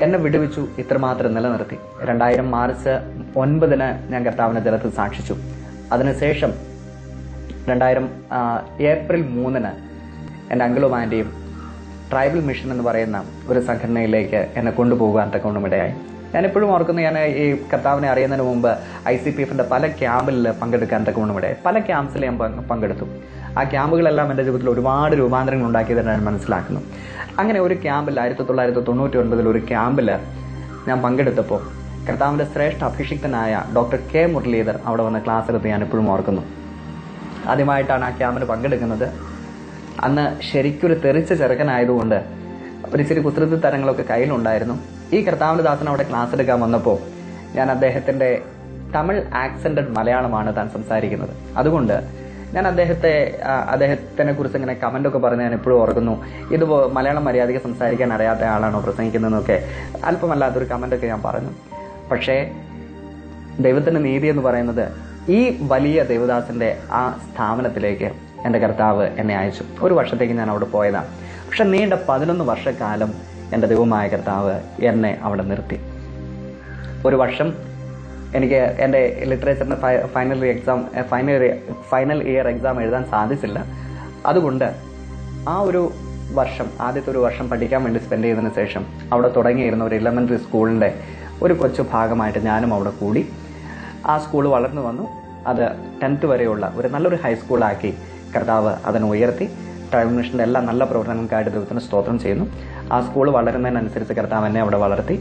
എന്നെ വിടുവിച്ചു, ഇത്രമാത്രം നിലനിർത്തി. 2000 മാർച്ച് 9 ഞാൻ കർത്താവിനെ ജലത്തിൽ സാക്ഷിച്ചു. അതിനുശേഷം 2000 ഏപ്രിൽ 3 എൻ്റെ അങ്കിളും ആൻറ്റിയും ട്രൈബൽ മിഷൻ എന്ന് പറയുന്ന ഒരു സംഘടനയിലേക്ക് എന്നെ കൊണ്ടുപോകാൻ തക്കവണ്ണമിടയായി. ഞാനെപ്പോഴും ഓർക്കുന്നു, ഞാൻ ഈ കർത്താവിനെ അറിയുന്നതിന് മുമ്പ് ICPFന്റെ പല ക്യാമ്പിൽ പങ്കെടുക്കാൻ തക്കവണ്ണമിടയായി. പല ക്യാമ്പ്സിൽ ഞാൻ പങ്കെടുത്തു. ആ ക്യാമ്പുകളെല്ലാം എൻ്റെ ജീവിതത്തിൽ ഒരുപാട് രൂപാന്തരങ്ങൾ ഉണ്ടാക്കിയതെന്ന് ഞാൻ മനസ്സിലാക്കുന്നു. അങ്ങനെ ഒരു ക്യാമ്പിൽ 1999 ഒരു ക്യാമ്പിൽ ഞാൻ പങ്കെടുത്തപ്പോൾ കർത്താവിൻ്റെ ശ്രേഷ്ഠ അഭിഷിക്തനായ ഡോക്ടർ K മുരളീധർ അവിടെ വന്ന് ക്ലാസ് എടുത്ത് ഞാൻ എപ്പോഴും ഓർക്കുന്നു. ആദ്യമായിട്ടാണ് ആ ക്യാമ്പിന് പങ്കെടുക്കുന്നത്. അന്ന് ശരിക്കൊരു തെറിച്ച ചെറുക്കനായതുകൊണ്ട് ഒരിച്ചിരി കുസൃതി തരങ്ങളൊക്കെ കയ്യിലുണ്ടായിരുന്നു. ഈ കർത്താവിൻ്റെ ദാസൻ അവിടെ ക്ലാസ് എടുക്കാൻ വന്നപ്പോൾ ഞാൻ അദ്ദേഹത്തിൻ്റെ തമിഴ് ആക്സെൻറ്റഡ് മലയാളമാണ് താൻ സംസാരിക്കുന്നത്. അതുകൊണ്ട് ഞാൻ അദ്ദേഹത്തിനെ കുറിച്ച് ഇങ്ങനെ കമൻ്റൊക്കെ പറഞ്ഞ് ഞാൻ എപ്പോഴും ഓർക്കുന്നു, ഇത് മലയാളം മര്യാദയ്ക്ക് സംസാരിക്കാൻ അറിയാത്ത ആളാണോ പ്രസംഗിക്കുന്നതെന്നൊക്കെ അല്പമല്ലാത്തൊരു കമൻ്റൊക്കെ ഞാൻ പറഞ്ഞു. പക്ഷേ ദൈവത്തിൻ്റെ നീതി എന്ന് പറയുന്നത്, ഈ വലിയ ദേവദാസൻ്റെ ആ സ്ഥാപനത്തിലേക്ക് എൻ്റെ കർത്താവ് എന്നെ അയച്ചു. 1 വർഷത്തേക്ക് ഞാൻ അവിടെ പോയതാണ്. പക്ഷെ നീണ്ട 11 വർഷക്കാലം എൻ്റെ ദൈവമായ കർത്താവ് എന്നെ അവിടെ നിർത്തി. 1 വർഷം എനിക്ക് എൻ്റെ ലിറ്ററേച്ചറിൻ്റെ ഫൈനൽ ഇയർ എക്സാം എഴുതാൻ സാധിച്ചില്ല. അതുകൊണ്ട് ആ ഒരു വർഷം, ആദ്യത്തെ 1 വർഷം പഠിക്കാൻ വേണ്ടി സ്പെൻഡ് ചെയ്തതിന് ശേഷം അവിടെ തുടങ്ങിയിരുന്ന ഒരു എലിമെൻ്ററി സ്കൂളിൻ്റെ ഒരു കൊച്ചു ഭാഗമായിട്ട് ഞാനും അവിടെ കൂടി. ആ സ്കൂൾ വളർന്നു വന്നു. അത് 10th വരെയുള്ള ഒരു നല്ലൊരു ഹൈസ്കൂളാക്കി കർത്താവ് അതിനെ ഉയർത്തി. ട്രൈബൽ മിഷൻ്റെ എല്ലാ നല്ല പ്രവർത്തനങ്ങൾക്കായിട്ട് ദൈവത്തിന് സ്തോത്രം ചെയ്യുന്നു. ആ സ്കൂൾ വളരുന്നതിനനുസരിച്ച് കർത്താവ് എന്നെ അവിടെ വളർത്തി.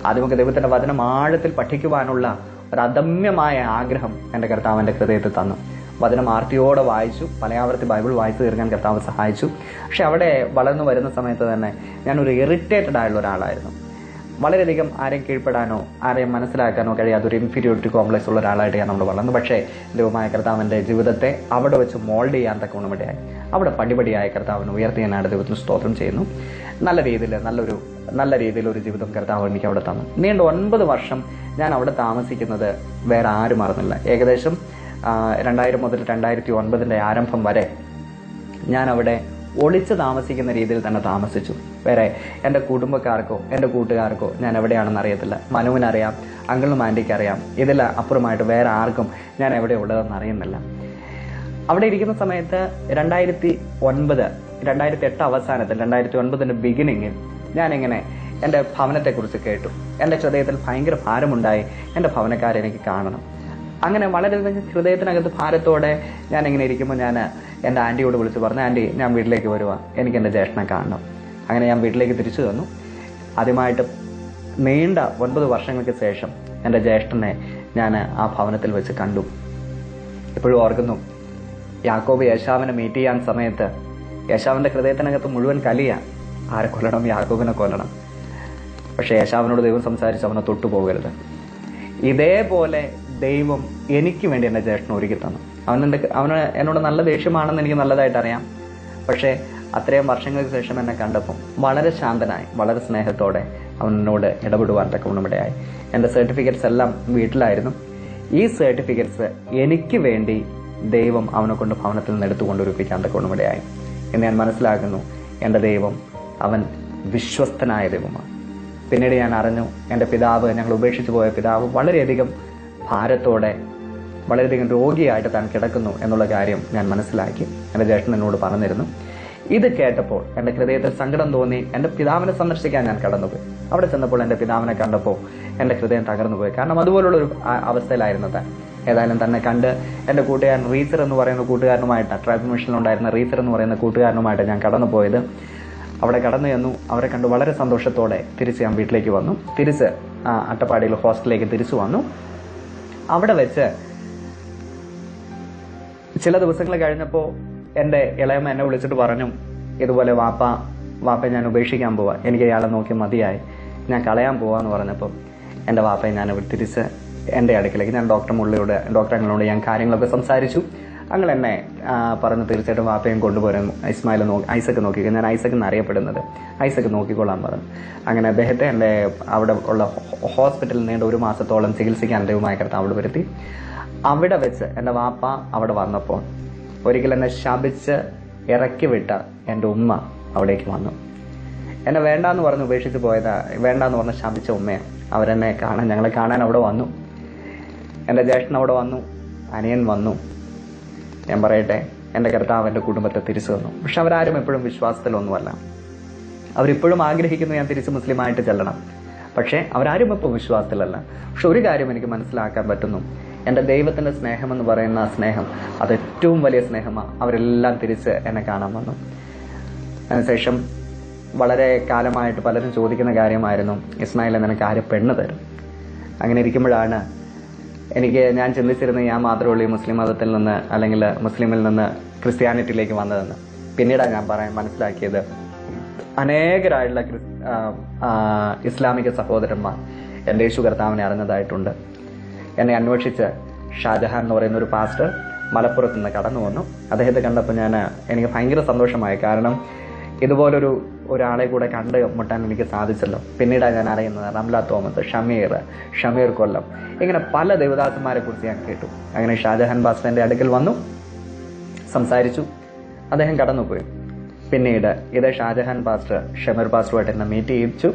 ആദ്യമൊക്കെ ദൈവത്തിൻ്റെ വചനം ആഴത്തിൽ പഠിക്കുവാനുള്ള ഒരു അദമ്യമായ ആഗ്രഹം എൻ്റെ കർത്താവ് എൻ്റെ ഹൃദയത്തിൽ തന്നു. വചനം ആർത്തിയോടെ വായിച്ചു. പലയാവർത്തി ബൈബിൾ വായിച്ചു തീർക്കാൻ കർത്താവ് സഹായിച്ചു. പക്ഷെ അവിടെ വളർന്നു വരുന്ന സമയത്ത് തന്നെ ഞാനൊരു ഇറിറ്റേറ്റഡ് ആയുള്ള ഒരാളായിരുന്നു. വളരെയധികം ആരെയും കീഴ്പ്പെടാനോ ആരെയും മനസ്സിലാക്കാനോ കഴിയാത്തൊരു ഇൻഫീരിയോറിറ്റി കോംപ്ലക്സ് ഉള്ള ഒരാളായിട്ട് ഞാൻ നമ്മൾ വളർന്നു. പക്ഷേ ദൈവമായ കർത്താവിൻ്റെ ജീവിതത്തെ അവിടെ വെച്ച് മോൾഡ് ചെയ്യാൻ തക്കവണ്ണമിടയായി. അവിടെ പടിപടിയായ കർത്താവിനെ ഉയർത്തിയാനായിട്ട് ദൈവത്തിന് സ്തോത്രം ചെയ്യുന്നു. നല്ല രീതിയിൽ ഒരു ജീവിതം കർത്താവ് എനിക്ക് അവിടെ തന്നു. നീണ്ട 9 വർഷം ഞാൻ അവിടെ താമസിക്കുന്നത് വേറെ ആരും അറിഞ്ഞില്ല. ഏകദേശം 2000 മുതൽ 2009 ആരംഭം വരെ ഞാൻ അവിടെ ഒളിച്ച് താമസിക്കുന്ന രീതിയിൽ തന്നെ താമസിച്ചു. വേറെ എൻ്റെ കുടുംബക്കാർക്കോ എൻ്റെ കൂട്ടുകാർക്കോ ഞാൻ എവിടെയാണെന്ന് അറിയത്തില്ല. മനുവിനറിയാം, അങ്കിളും ആൻറ്റിക്ക് അറിയാം. ഇതിൽ അപ്പുറമായിട്ട് വേറെ ആർക്കും ഞാൻ എവിടെ ഉള്ളതെന്ന് അറിയുന്നില്ല. അവിടെ ഇരിക്കുന്ന സമയത്ത് 2008 അവസാനത്തിൽ 2009 ബിഗിനിങ്ങിൽ ഞാനിങ്ങനെ എൻ്റെ ഭവനത്തെക്കുറിച്ച് കേട്ടു. എൻ്റെ ഹൃദയത്തിൽ ഭയങ്കര ഭാരമുണ്ടായി. എൻ്റെ ഭവനക്കാരെ എനിക്ക് കാണണം. അങ്ങനെ വളരെയധികം ഹൃദയത്തിനകത്ത് ഭാരത്തോടെ ഞാൻ ഇങ്ങനെ ഇരിക്കുമ്പോൾ ഞാൻ എൻ്റെ ആൻറ്റിയോട് വിളിച്ച് പറഞ്ഞു, ആൻറ്റി ഞാൻ വീട്ടിലേക്ക് വരുക, എനിക്ക് എൻ്റെ ജ്യേഷ്ഠനെ കാണണം. അങ്ങനെ ഞാൻ വീട്ടിലേക്ക് തിരിച്ചു വന്നു. ആദ്യമായിട്ട് നീണ്ട 9 വർഷങ്ങൾക്ക് ശേഷം എൻ്റെ ജ്യേഷ്ഠനെ ഞാൻ ആ ഭവനത്തിൽ വെച്ച് കണ്ടു. ഇപ്പോഴും ഓർക്കുന്നു, യാക്കോബ് യേശാവിനെ മീറ്റ് ചെയ്യാൻ സമയത്ത് യേശാവിൻ്റെ ഹൃദയത്തിനകത്ത് മുഴുവൻ കലിയ, ആരെ കൊല്ലണം, യാക്കോബിനെ കൊല്ലണം. പക്ഷെ യേശാവിനോട് ദൈവം സംസാരിച്ച് അവനെ തൊട്ടുപോകരുത്. ഇതേപോലെ ദൈവം എനിക്ക് വേണ്ടി എൻ്റെ ജ്യേഷ്ഠനെ ഒരുക്കി തന്നു. അവന് എന്നോട് നല്ല ദേഷ്യമാണെന്ന് എനിക്ക് നല്ലതായിട്ട് അറിയാം. പക്ഷേ അത്രയും വർഷങ്ങൾക്ക് ശേഷം എന്നെ കണ്ടപ്പോൾ വളരെ ശാന്തനായി, വളരെ സ്നേഹത്തോടെ അവൻ എന്നോട് ഇടപെടുവാൻ തക്കവണ്ണമിടയായി. എൻ്റെ സർട്ടിഫിക്കറ്റ്സ് എല്ലാം വീട്ടിലായിരുന്നു. ഈ സർട്ടിഫിക്കറ്റ്സ് എനിക്ക് വേണ്ടി ദൈവം അവനെ കൊണ്ട് ഭവനത്തിൽ നിന്ന് എടുത്തുകൊണ്ടൊരുപ്പിക്കാൻ തക്കവണ്ണമിടയായി എന്ന് ഞാൻ മനസ്സിലാക്കുന്നു. എൻ്റെ ദൈവം അവൻ വിശ്വസ്തനായ ദൈവമാണ്. പിന്നീട് ഞാൻ അറിഞ്ഞു, എൻ്റെ പിതാവ്, ഞങ്ങൾ ഉപേക്ഷിച്ച് പോയ പിതാവ് വളരെയധികം ഭാരത്തോടെ, വളരെയധികം രോഗിയായിട്ട് താൻ കിടക്കുന്നു എന്നുള്ള കാര്യം ഞാൻ മനസ്സിലാക്കി. എൻ്റെ ജ്യേഷ്ഠൻ എന്നോട് പറഞ്ഞിരുന്നു. ഇത് കേട്ടപ്പോൾ എൻ്റെ ഹൃദയത്തിൽ സങ്കടം തോന്നി. എൻ്റെ പിതാവിനെ സന്ദർശിക്കാൻ ഞാൻ കടന്നുപോയി. അവിടെ ചെന്നപ്പോൾ എൻ്റെ പിതാവിനെ കണ്ടപ്പോൾ എൻ്റെ ഹൃദയം തകർന്നുപോയി. കാരണം അതുപോലുള്ളൊരു അവസ്ഥയിലായിരുന്നു താൻ. ഏതായാലും തന്നെ കണ്ട് എൻ്റെ കൂട്ടുകാരൻ റീസർ എന്ന് പറയുന്ന കൂട്ടുകാരനുമായിട്ടാണ്, ട്രൈബൽ മിഷനിലുണ്ടായിരുന്ന റീസർ എന്ന് പറയുന്ന കൂട്ടുകാരനുമായിട്ട് ഞാൻ കടന്നു പോയത്. അവിടെ കടന്നു ചെന്നു. അവരെ കണ്ട് വളരെ സന്തോഷത്തോടെ തിരിച്ച് ഞാൻ വീട്ടിലേക്ക് വന്നു. തിരിച്ച് അട്ടപ്പാടിയിൽ ഹോസ്റ്റലിലേക്ക് തിരിച്ചു വന്നു. അവിടെ വെച്ച് ചില ദിവസങ്ങൾ കഴിഞ്ഞപ്പോൾ എൻ്റെ ഇളയമ്മ എന്നെ വിളിച്ചിട്ട് പറഞ്ഞു, ഇതുപോലെ വാപ്പയെ ഞാൻ ഉപേക്ഷിക്കാൻ പോവാ, എനിക്ക് അയാളെ നോക്കി മതിയായി, ഞാൻ കളയാൻ പോവാന്ന് പറഞ്ഞപ്പോൾ എൻ്റെ വാപ്പയെ ഞാൻ തിരിച്ച് എൻ്റെ അടുക്കിലേക്ക്, ഞാൻ ഡോക്ടർ അങ്ങളോട് ഞാൻ കാര്യങ്ങളൊക്കെ സംസാരിച്ചു. അങ്ങൾ എന്നെ പറഞ്ഞു, തീർച്ചയായിട്ടും വാപ്പയും കൊണ്ടുപോരും, ഐസക്ക് നോക്കിക്കോ, ഞാൻ ഐസക്ക് എന്നറിയപ്പെടുന്നത്, ഐസക്ക് നോക്കിക്കൊള്ളാൻ പറഞ്ഞു. അങ്ങനെ അദ്ദേഹത്തെ എൻ്റെ അവിടെ ഉള്ള ഹോസ്പിറ്റലിൽ നീണ്ട 1 മാസത്തോളം ചികിത്സിക്കാൻ ദൈവമായ കർത്താവ് അവിടെ വരുത്തി. അവിടെ വെച്ച് എൻ്റെ വാപ്പ അവിടെ വന്നപ്പോൾ ഒരിക്കൽ എന്നെ ശപിച്ച് ഇറക്കി വിട്ട എൻ്റെ ഉമ്മ അവിടേക്ക് വന്നു. എന്നെ വേണ്ടാന്ന് പറഞ്ഞ് ഉപേക്ഷിച്ച് പോയതാ, വേണ്ടാന്ന് പറഞ്ഞ് ശപിച്ച ഉമ്മയെ അവരെന്നെ ഞങ്ങളെ കാണാൻ അവിടെ വന്നു. എൻ്റെ ജ്യേഷ്ഠൻ അവിടെ വന്നു, അനിയൻ വന്നു. ഞാൻ പറയട്ടെ, എൻ്റെ കർത്താവ് എൻ്റെ കുടുംബത്തെ തിരിച്ചു തന്നു. പക്ഷെ അവരാരും എപ്പോഴും വിശ്വാസത്തിലൊന്നുമല്ല. അവരിപ്പോഴും ആഗ്രഹിക്കുന്നു ഞാൻ തിരിച്ച് മുസ്ലിമായിട്ട് ചെല്ലണം. പക്ഷേ അവരാരും ഇപ്പോൾ വിശ്വാസത്തിലല്ല. പക്ഷെ ഒരു കാര്യം എനിക്ക് മനസ്സിലാക്കാൻ പറ്റുന്നു, എൻ്റെ ദൈവത്തിൻ്റെ സ്നേഹമെന്ന് പറയുന്ന സ്നേഹം അത് ഏറ്റവും വലിയ സ്നേഹമാണ്. അവരെല്ലാം തിരിച്ച് എന്നെ കാണാൻ വന്നു. അതിനുശേഷം വളരെ കാലമായിട്ട് പലരും ചോദിക്കുന്ന കാര്യമായിരുന്നു, ഇസ്മായിലെ നിനക്ക് ആര് പെണ്ണ് തരും? അങ്ങനെ ഇരിക്കുമ്പോഴാണ് ഞാൻ ചിന്തിച്ചിരുന്നത് ഞാൻ മാത്രമേ ഉള്ളൂ ഈ മുസ്ലിം മതത്തിൽ നിന്ന് അല്ലെങ്കിൽ മുസ്ലിമിൽ നിന്ന് ക്രിസ്ത്യാനിറ്റിയിലേക്ക് വന്നതെന്ന്. പിന്നീടാണ് ഞാൻ മനസ്സിലാക്കിയത്, അനേകരായുള്ള ഇസ്ലാമിക സഹോദരന്മാർ എൻ്റെ യേശു കർത്താവിനെ അറിഞ്ഞതായിട്ടുണ്ട്. എന്നെ അന്വേഷിച്ച് ഷാജഹാൻ എന്ന് പറയുന്ന ഒരു പാസ്റ്റർ മലപ്പുറത്ത് നിന്ന് കടന്നു വന്നു. അദ്ദേഹത്തെ കണ്ടപ്പോൾ എനിക്ക് ഭയങ്കര സന്തോഷമായി. കാരണം ഇതുപോലൊരു ഒരാളെ കൂടെ മുട്ടാൻ എനിക്ക് സാധിച്ചല്ലോ. പിന്നീടാണ് ഞാൻ അറിയുന്നത് റംല തോമസ്, ഷമീർ കൊല്ലം, ഇങ്ങനെ പല ദേവദാസന്മാരെ കുറിച്ച് ഞാൻ കേട്ടു. അങ്ങനെ ഷാജഹാൻ പാസ്റ്ററിന്റെ അടുക്കൽ വന്നു, സംസാരിച്ചു. അദ്ദേഹം കടന്നുപോയി. പിന്നീട് ഇതേ ഷാജഹാൻ പാസ്റ്റർ ഷമീർ പാസ്റ്ററുമായിട്ട് എന്നെ മീറ്റ് ചെയ്യിച്ചു.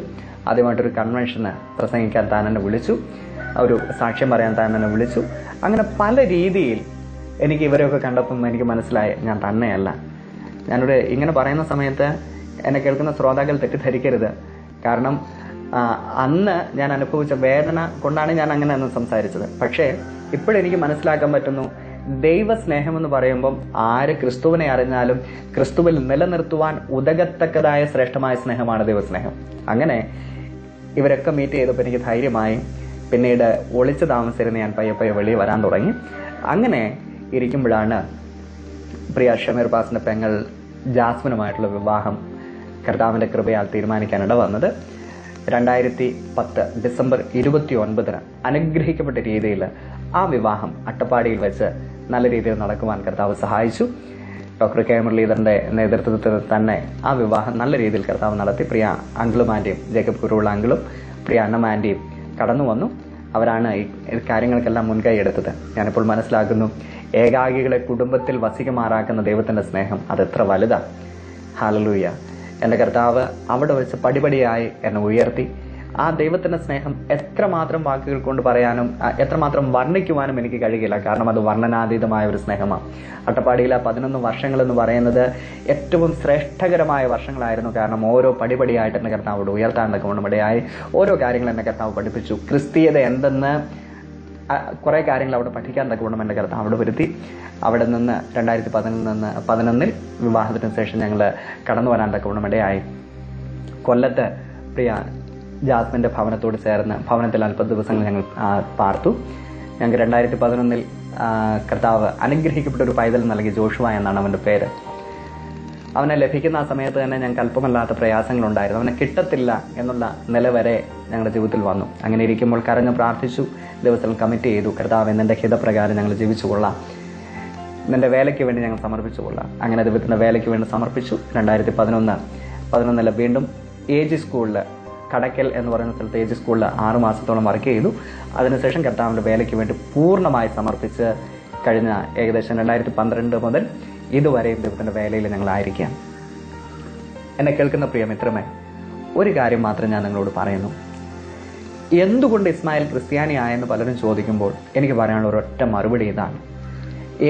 ആദ്യമായിട്ടൊരു കൺവെൻഷന് പ്രസംഗിക്കാൻ താൻ എന്നെ വിളിച്ചു, ഒരു സാക്ഷ്യം പറയാൻ താൻ എന്നെ വിളിച്ചു. അങ്ങനെ പല രീതിയിൽ എനിക്ക് ഇവരെയൊക്കെ കണ്ടപ്പം എനിക്ക് മനസ്സിലായി ഞാൻ തന്നെയല്ല. ഞാനൊരു ഇങ്ങനെ പറയുന്ന സമയത്ത് എന്നെ കേൾക്കുന്ന ശ്രോതാക്കൾ തെറ്റിദ്ധരിക്കരുത്. കാരണം അന്ന് ഞാൻ അനുഭവിച്ച വേദന കൊണ്ടാണ് ഞാൻ അങ്ങനെ അന്ന് സംസാരിച്ചത്. പക്ഷേ ഇപ്പോഴെനിക്ക് മനസ്സിലാക്കാൻ പറ്റുന്നു, ദൈവസ്നേഹമെന്ന് പറയുമ്പം ആര് ക്രിസ്തുവിനെ അറിഞ്ഞാലും ക്രിസ്തുവിൽ നിലനിർത്തുവാൻ ഉതകത്തക്കതായ ശ്രേഷ്ഠമായ സ്നേഹമാണ് ദൈവസ്നേഹം. അങ്ങനെ ഇവരൊക്കെ മീറ്റ് ചെയ്തപ്പോൾ എനിക്ക് ധൈര്യമായി. പിന്നീട് ഒളിച്ചു താമസിച്ചിരുന്ന് ഞാൻ പയ്യെ വെളിയിൽ വരാൻ തുടങ്ങി. അങ്ങനെ ഇരിക്കുമ്പോഴാണ് പ്രിയ ഷമീർ പാസിന്റെ പെങ്ങൾ ജാസ്മിനുമായിട്ടുള്ള വിവാഹം കർത്താവിന്റെ കൃപയാൽ തീരുമാനിക്കാനിട വന്നത്. 2010 ഡിസംബർ 29 അനുഗ്രഹിക്കപ്പെട്ട രീതിയിൽ ആ വിവാഹം അട്ടപ്പാടിയിൽ വെച്ച് നല്ല രീതിയിൽ നടക്കുവാൻ കർത്താവ് സഹായിച്ചു. ഡോക്ടർ കെ മുരളീധരന്റെ നേതൃത്വത്തിൽ തന്നെ ആ വിവാഹം നല്ല രീതിയിൽ കർത്താവ് നടത്തി. പ്രിയ അങ്കിളും ആന്റിയും, ജേക്കബ് കുരുവുള്ള അങ്കിളും പ്രിയ അന്നമാന്റിയും കടന്നു വന്നു. അവരാണ് ഈ കാര്യങ്ങൾക്കെല്ലാം മുൻകൈ എടുത്തത്. ഞാനിപ്പോൾ മനസ്സിലാക്കുന്നു, ഏകാഗികളെ കുടുംബത്തിൽ വസിക്കുമാറാക്കുന്ന ദൈവത്തിന്റെ സ്നേഹം അതെത്ര വലുതാണ്. ഹല്ലേലൂയ. എൻ്റെ കർത്താവ് അവിടെ വെച്ച് പടിപടിയായി എന്നെ ഉയർത്തി. ആ ദൈവത്തിന്റെ സ്നേഹം എത്രമാത്രം വാക്കുകൾ കൊണ്ട് പറയാനും എത്രമാത്രം വർണ്ണിക്കുവാനും എനിക്ക് കഴിയില്ല. കാരണം അത് വർണ്ണനാതീതമായ ഒരു സ്നേഹമാണ്. അട്ടപ്പാടിയിലെ 11 വർഷങ്ങൾ എന്ന് പറയുന്നത് ഏറ്റവും ശ്രേഷ്ഠകരമായ വർഷങ്ങളായിരുന്നു. കാരണം ഓരോ പടിപടിയായിട്ട് എന്നെ കർത്താവോട് ഉയർത്താൻ തക്കവണ്ണമിടയായി ഓരോ കാര്യങ്ങൾ എന്നെ കർത്താവ് പഠിപ്പിച്ചു. ക്രിസ്തീയത എന്തെന്ന് കുറെ കാര്യങ്ങൾ അവിടെ പഠിക്കാൻ തക്കവണ്ണം എൻ്റെ കർത്താവ് അവിടെ വരുത്തി. അവിടെ നിന്ന് 2011 വിവാഹത്തിന് ശേഷം ഞങ്ങൾ കടന്നു വരാൻ തക്കവണ്ണമിടയായി. കൊല്ലത്ത് പ്രിയ ജാസ്മിന്റെ ഭവനത്തോട് ചേർന്ന് ഭവനത്തിൽ അല്പ ദിവസങ്ങൾ ഞങ്ങൾ പാർത്തു. ഞങ്ങൾക്ക് 2011 കർത്താവ് അനുഗ്രഹിക്കപ്പെട്ട ഒരു പൈതൽ നൽകി. ജോഷുവ എന്നാണ് അവന്റെ പേര്. അവനെ ലഭിക്കുന്ന ആ സമയത്ത് തന്നെ ഞങ്ങൾക്ക് അല്പമല്ലാത്ത പ്രയാസങ്ങളുണ്ടായിരുന്നു. അവനെ കിട്ടത്തില്ല എന്നുള്ള നില വരെ ഞങ്ങളുടെ ജീവിതത്തിൽ വന്നു. അങ്ങനെ ഇരിക്കുമ്പോൾ കരഞ്ഞു പ്രാർത്ഥിച്ചു. ദിവസം കമ്മിറ്റ് ചെയ്തു, കർത്താവ് നിന്റെ ഹിതപ്രകാരം ഞങ്ങൾ ജീവിച്ചു കൊള്ളാം, നിന്റെ വേലയ്ക്ക് വേണ്ടി ഞങ്ങൾ സമർപ്പിച്ചു കൊള്ളാം. അങ്ങനെ ദൈവത്തിന്റെ വേലയ്ക്ക് വേണ്ടി സമർപ്പിച്ചു. 2011 വീണ്ടും AG സ്കൂളിൽ, കടക്കൽ എന്ന് പറയുന്ന സ്ഥലത്ത് AG സ്കൂളിൽ 6 മാസത്തോളം വർക്ക് ചെയ്തു. അതിനുശേഷം കർത്താവിന്റെ വേലയ്ക്ക് വേണ്ടി പൂർണ്ണമായി സമർപ്പിച്ച് കഴിഞ്ഞ ഏകദേശം 2012 മുതൽ ഇതുവരെയും ദൈവത്തിന്റെ വേലയിൽ ഞങ്ങളായിരിക്കാം. എന്നെ കേൾക്കുന്ന പ്രിയ മിത്രമേ, ഒരു കാര്യം മാത്രം ഞാൻ നിങ്ങളോട് പറയുന്നു. എന്തുകൊണ്ട് ഇസ്മായിൽ ക്രിസ്ത്യാനിയായെന്ന് പലരും ചോദിക്കുമ്പോൾ എനിക്ക് പറയാനുള്ള ഒരൊറ്റ മറുപടി ഇതാണ്.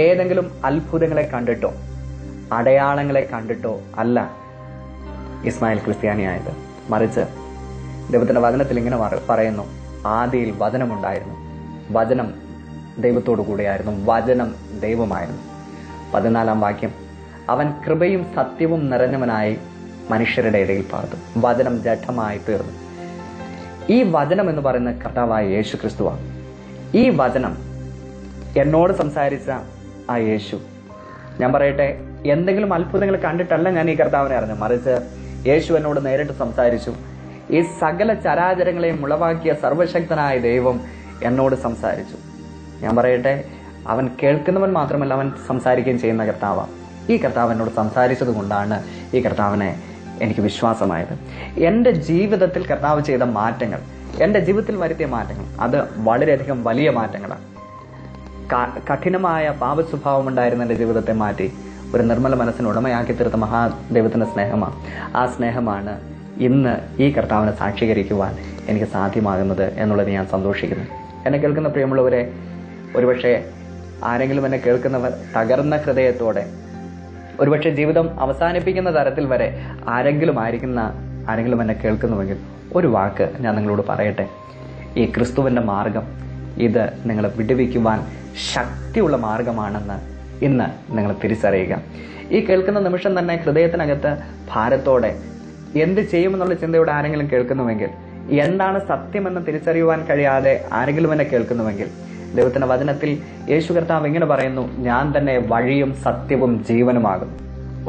ഏതെങ്കിലും അത്ഭുതങ്ങളെ കണ്ടിട്ടോ അടയാളങ്ങളെ കണ്ടിട്ടോ അല്ല ഇസ്മായിൽ ക്രിസ്ത്യാനിയായത്. മറിച്ച് ദൈവത്തിന്റെ വചനത്തിൽ ഇങ്ങനെ പറയുന്നു, ആദിയിൽ വചനമുണ്ടായിരുന്നു, വചനം ദൈവത്തോടു കൂടെയായിരുന്നു, വചനം ദൈവമായിരുന്നു. 14-ാം വാക്യം, അവൻ കൃപയും സത്യവും നിറഞ്ഞവനായി മനുഷ്യരുടെ ഇടയിൽ പാർത്തു. വചനം ജഡമായി തീർന്നു. ഈ വചനം എന്ന് പറയുന്ന കർത്താവായ യേശു ക്രിസ്തുവാണ്. ഈ വചനം എന്നോട് സംസാരിച്ച ആ യേശു, ഞാൻ പറയട്ടെ, എന്തെങ്കിലും അത്ഭുതങ്ങൾ കണ്ടിട്ടല്ല ഞാൻ ഈ കർത്താവിനെ അറിഞ്ഞു. മറിച്ച് യേശു എന്നോട് നേരിട്ട് സംസാരിച്ചു. ഈ സകല ചരാചരങ്ങളെയും ഉളവാക്കിയ സർവശക്തനായ ദൈവം എന്നോട് സംസാരിച്ചു. ഞാൻ പറയട്ടെ, അവൻ കേൾക്കുന്നവൻ മാത്രമല്ല, അവൻ സംസാരിക്കുകയും ചെയ്യുന്ന കർത്താവാണ്. ഈ കർത്താവ് എന്നോട് സംസാരിച്ചത് കൊണ്ടാണ് ഈ കർത്താവിനെ എനിക്ക് വിശ്വാസമായത്. എൻ്റെ ജീവിതത്തിൽ കർത്താവ് ചെയ്ത മാറ്റങ്ങൾ, എൻ്റെ ജീവിതത്തിൽ വരുത്തിയ മാറ്റങ്ങൾ, അത് വളരെയധികം വലിയ മാറ്റങ്ങളാണ്. കഠിനമായ പാപസ്വഭാവം ഉണ്ടായിരുന്ന എൻ്റെ ജീവിതത്തെ മാറ്റി ഒരു നിർമ്മല മനസ്സിന് ഉടമയാക്കി തീർത്ത മഹാദൈവത്തിന്റെ സ്നേഹമാണ്. ആ സ്നേഹമാണ് ഇന്ന് ഈ കർത്താവിനെ സാക്ഷീകരിക്കുവാൻ എനിക്ക് സാധ്യമാകുന്നത് എന്നുള്ളത് ഞാൻ സന്തോഷിക്കുന്നു. എന്നെ കേൾക്കുന്ന പ്രിയമുള്ളവരെ, ഒരുപക്ഷെ ആരെങ്കിലും എന്നെ കേൾക്കുന്നവർ തകർന്ന ഹൃദയത്തോടെ, ഒരുപക്ഷെ ജീവിതം അവസാനിപ്പിക്കുന്ന തരത്തിൽ വരെ ആരെങ്കിലും എന്നെ കേൾക്കുന്നുവെങ്കിൽ ഒരു വാക്ക് ഞാൻ നിങ്ങളോട് പറയട്ടെ. ഈ ക്രിസ്തുവിന്റെ മാർഗം, ഇത് നിങ്ങളെ വിടുവിക്കുവാൻ ശക്തിയുള്ള മാർഗമാണെന്ന് ഇന്ന് നിങ്ങൾ തിരിച്ചറിയുക. ഈ കേൾക്കുന്ന നിമിഷം തന്നെ ഹൃദയത്തിനകത്ത് ഭാരത്തോടെ എന്ത് ചെയ്യുമെന്നുള്ള ചിന്തയോടെ ആരെങ്കിലും കേൾക്കുന്നുവെങ്കിൽ, എന്താണ് സത്യമെന്ന് തിരിച്ചറിയുവാൻ കഴിയാതെ ആരെങ്കിലും എന്നെ കേൾക്കുന്നുവെങ്കിൽ, ദൈവത്തിന്റെ വചനത്തിൽ യേശു കർത്താവ് ഇങ്ങനെ പറയുന്നു, ഞാൻ തന്നെ വഴിയും സത്യവും ജീവനുമാകുന്നു.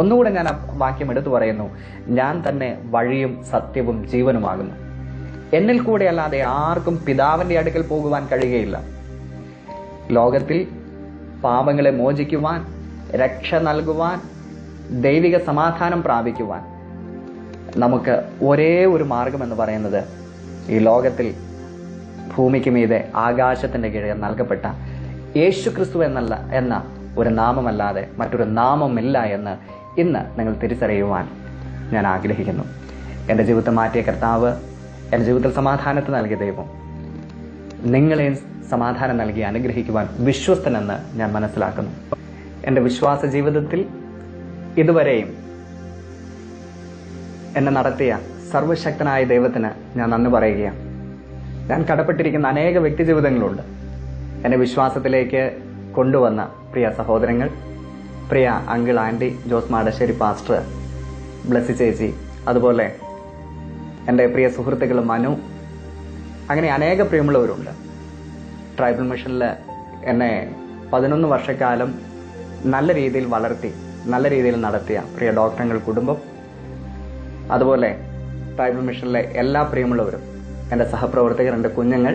ഒന്നുകൂടെ ഞാൻ ആ വാക്യം എടുത്തു പറയുന്നു, ഞാൻ തന്നെ വഴിയും സത്യവും ജീവനുമാകുന്നു. എന്നിൽ കൂടെ അല്ലാതെ ആർക്കും പിതാവിന്റെ അടുക്കൽ പോകുവാൻ കഴിയുകയില്ല. ലോകത്തിൽ പാപങ്ങളെ മോചിക്കുവാൻ, രക്ഷ നൽകുവാൻ, ദൈവിക സമാധാനം പ്രാപിക്കുവാൻ നമുക്ക് ഒരേ ഒരു മാർഗം എന്ന് പറയുന്നത് ഈ ലോകത്തിൽ ഭൂമിക്ക് മീതെ ആകാശത്തിന്റെ കീഴിൽ നൽകപ്പെട്ട യേശു ക്രിസ്തു എന്ന ഒരു നാമമല്ലാതെ മറ്റൊരു നാമമില്ല എന്ന് ഇന്ന് നിങ്ങൾ തിരിച്ചറിയുവാൻ ഞാൻ ആഗ്രഹിക്കുന്നു. എൻ്റെ ജീവിതത്തെ മാറ്റിയ കർത്താവ്, എൻ്റെ ജീവിതത്തിൽ സമാധാനത്തെ നൽകിയ ദൈവം നിങ്ങളെയും സമാധാനം നൽകി അനുഗ്രഹിക്കുവാൻ വിശ്വസ്തനെന്ന് ഞാൻ മനസ്സിലാക്കുന്നു. എൻ്റെ വിശ്വാസ ജീവിതത്തിൽ ഇതുവരെയും എന്നെ നടത്തിയ സർവശക്തനായ ദൈവത്തിന് ഞാൻ നന്ദി പറയുകയാണ്. ഞാൻ കടപ്പെട്ടിരിക്കുന്ന അനേക വ്യക്തി ജീവിതങ്ങളുണ്ട്. എന്നെ വിശ്വാസത്തിലേക്ക് കൊണ്ടുവന്ന പ്രിയ സഹോദരങ്ങൾ, പ്രിയ uncle, aunty, Jose Madassery pastor, Blessy ചേച്ചി, അതുപോലെ എൻ്റെ പ്രിയ സുഹൃത്തുക്കൾ മനു, അങ്ങനെ അനേക പ്രിയമുള്ളവരുണ്ട്. ട്രൈബൽ മിഷനിൽ എന്നെ 11 വർഷക്കാലം നല്ല രീതിയിൽ വളർത്തി, നല്ല രീതിയിൽ നടത്തിയ പ്രിയ ഡോക്ടറുകൾ കുടുംബം, അതുപോലെ ട്രൈബൽ മിഷനിലെ എല്ലാ പ്രിയമുള്ളവരും, എൻ്റെ സഹപ്രവർത്തകർ, എൻ്റെ കുഞ്ഞുങ്ങൾ,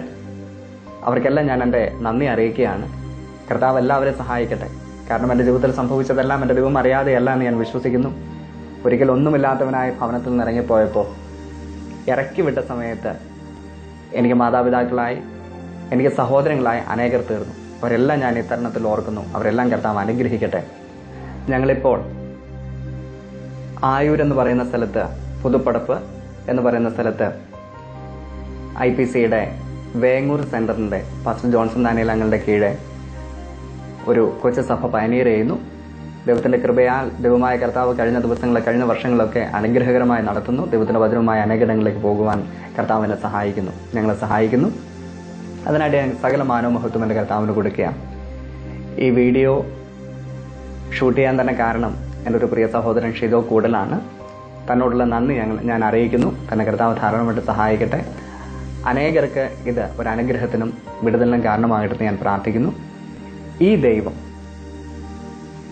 അവർക്കെല്ലാം ഞാൻ എൻ്റെ നന്ദി അറിയിക്കുകയാണ്. കർത്താവ് എല്ലാവരെയും സഹായിക്കട്ടെ. കാരണം എൻ്റെ ജീവിതത്തിൽ സംഭവിച്ചതെല്ലാം എൻ്റെ ദൈവം അറിയാതെയല്ല എന്ന് ഞാൻ വിശ്വസിക്കുന്നു. ഒരിക്കൽ ഒന്നുമില്ലാത്തവനായ ഭവനത്തിൽ നിന്ന് ഇറങ്ങിപ്പോയപ്പോൾ ഇറക്കി വിട്ട സമയത്ത് എനിക്ക് മാതാപിതാക്കളായി എനിക്ക് സഹോദരങ്ങളായി അനേകർ തീർന്നു. അവരെല്ലാം ഞാൻ ഈ തരുണത്തിൽ ഓർക്കുന്നു. അവരെല്ലാം കർത്താവ് അനുഗ്രഹിക്കട്ടെ. ഞങ്ങളിപ്പോൾ ആയൂർ എന്ന് പറയുന്ന സ്ഥലത്ത്, പുതുപ്പടപ്പ് എന്ന് പറയുന്ന സ്ഥലത്ത് IPCയുടെ വേങ്ങൂർ സെന്ററിന്റെ പാസ്റ്റർ ജോൺസൺ ദാനിയേൽ അങ്ങളുടെ കീഴെ ഒരു കൊച്ചു സഭ പയനീർ ചെയ്യുന്നു. ദൈവത്തിന്റെ കൃപയാൽ ദൈവമായ കർത്താവ് കഴിഞ്ഞ വർഷങ്ങളൊക്കെ അനുഗ്രഹകരമായി നടത്തുന്നു. ദൈവത്തിന്റെ വചനവുമായി അനേകയിടങ്ങളിലേക്ക് പോകുവാൻ കർത്താവ് എന്നെ സഹായിക്കുന്നു, ഞങ്ങളെ സഹായിക്കുന്നു. അതിനായിട്ട് ഞാൻ സകല മാനവമഹത്വം എൻ്റെ കർത്താവിന് കൊടുക്കുകയാണ്. ഈ വീഡിയോ ഷൂട്ട് ചെയ്യാൻ തന്നെ കാരണം എൻ്റെ ഒരു പ്രിയ സഹോദരൻ ഷിജോ കൂടലാണ്. തന്നോടുള്ള നന്ദി ഞാൻ അറിയിക്കുന്നു. തന്നെ കർത്താവ് ധാരാളമായിട്ട് സഹായിക്കട്ടെ. അനേകർക്ക് ഇത് ഒരു അനുഗ്രഹത്തിനും വിടുതലിനും കാരണമാകട്ടെ ഞാൻ പ്രാർത്ഥിക്കുന്നു. ഈ ദൈവം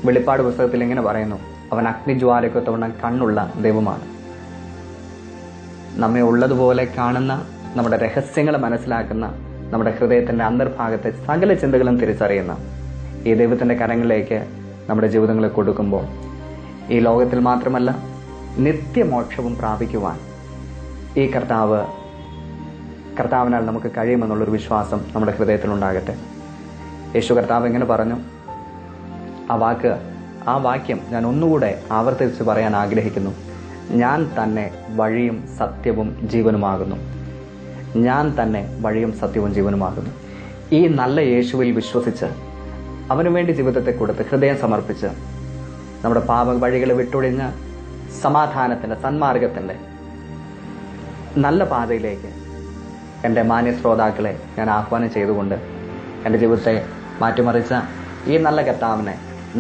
വെളിപ്പാട് പുസ്തകത്തിൽ ഇങ്ങനെ പറയുന്നു, അവൻ അഗ്നിജ്വാലയ്ക്കൊത്തവണ്ണം കണ്ണുള്ള ദൈവമാണ്. നമ്മെ ഉള്ളതുപോലെ കാണുന്ന, നമ്മുടെ രഹസ്യങ്ങൾ മനസ്സിലാക്കുന്ന, നമ്മുടെ ഹൃദയത്തിന്റെ അന്തർഭാഗത്തെ സകല ചിന്തകളും തിരിച്ചറിയുന്ന ഈ ദൈവത്തിന്റെ കരങ്ങളിലേക്ക് നമ്മുടെ ജീവിതങ്ങളെ കൊടുക്കുമ്പോൾ ഈ ലോകത്തിൽ മാത്രമല്ല നിത്യമോക്ഷവും പ്രാപിക്കുവാൻ ഈ കർത്താവിനാൽ നമുക്ക് കഴിയുമെന്നുള്ളൊരു വിശ്വാസം നമ്മുടെ ഹൃദയത്തിലുണ്ടാകട്ടെ. യേശു കർത്താവ് എങ്ങനെ പറഞ്ഞു? ആ വാക്യം ഞാൻ ഒന്നുകൂടെ ആവർത്തിച്ച് പറയാൻ ആഗ്രഹിക്കുന്നു. ഞാൻ തന്നെ വഴിയും സത്യവും ജീവനുമാകുന്നു. ഞാൻ തന്നെ വഴിയും സത്യവും ജീവനുമാകുന്നു. ഈ നല്ല യേശുവിൽ വിശ്വസിച്ച് അവനു വേണ്ടി ജീവിതത്തെ കൊടുത്ത് ഹൃദയം സമർപ്പിച്ച് നമ്മുടെ പാപ വഴികളെ വിട്ടൊഴിഞ്ഞ് സമാധാനത്തിന്റെ, സന്മാർഗത്തിന്റെ നല്ല പാതയിലേക്ക് എൻ്റെ മാന്യ ശ്രോതാക്കളെ ഞാൻ ആഹ്വാനം ചെയ്തുകൊണ്ട് എൻ്റെ ജീവിതത്തെ മാറ്റിമറിച്ച ഈ നല്ല കർത്താവിനെ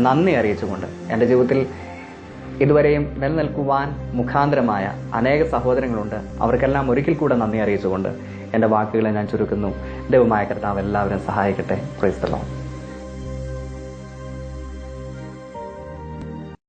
നന്ദി അറിയിച്ചുകൊണ്ട് എൻ്റെ ജീവിതത്തിൽ ഇതുവരെയും നിലനിൽക്കുവാൻ മുഖാന്തരമായ അനേക സഹോദരങ്ങളുണ്ട്. അവർക്കെല്ലാം ഒരിക്കൽ കൂടെ നന്ദി അറിയിച്ചുകൊണ്ട് എൻ്റെ വാക്കുകളെ ഞാൻ ചുരുക്കുന്നു. ദൈവമായ കർത്താവ് എല്ലാവരും സഹായിക്കട്ടെ. Praise the Lord.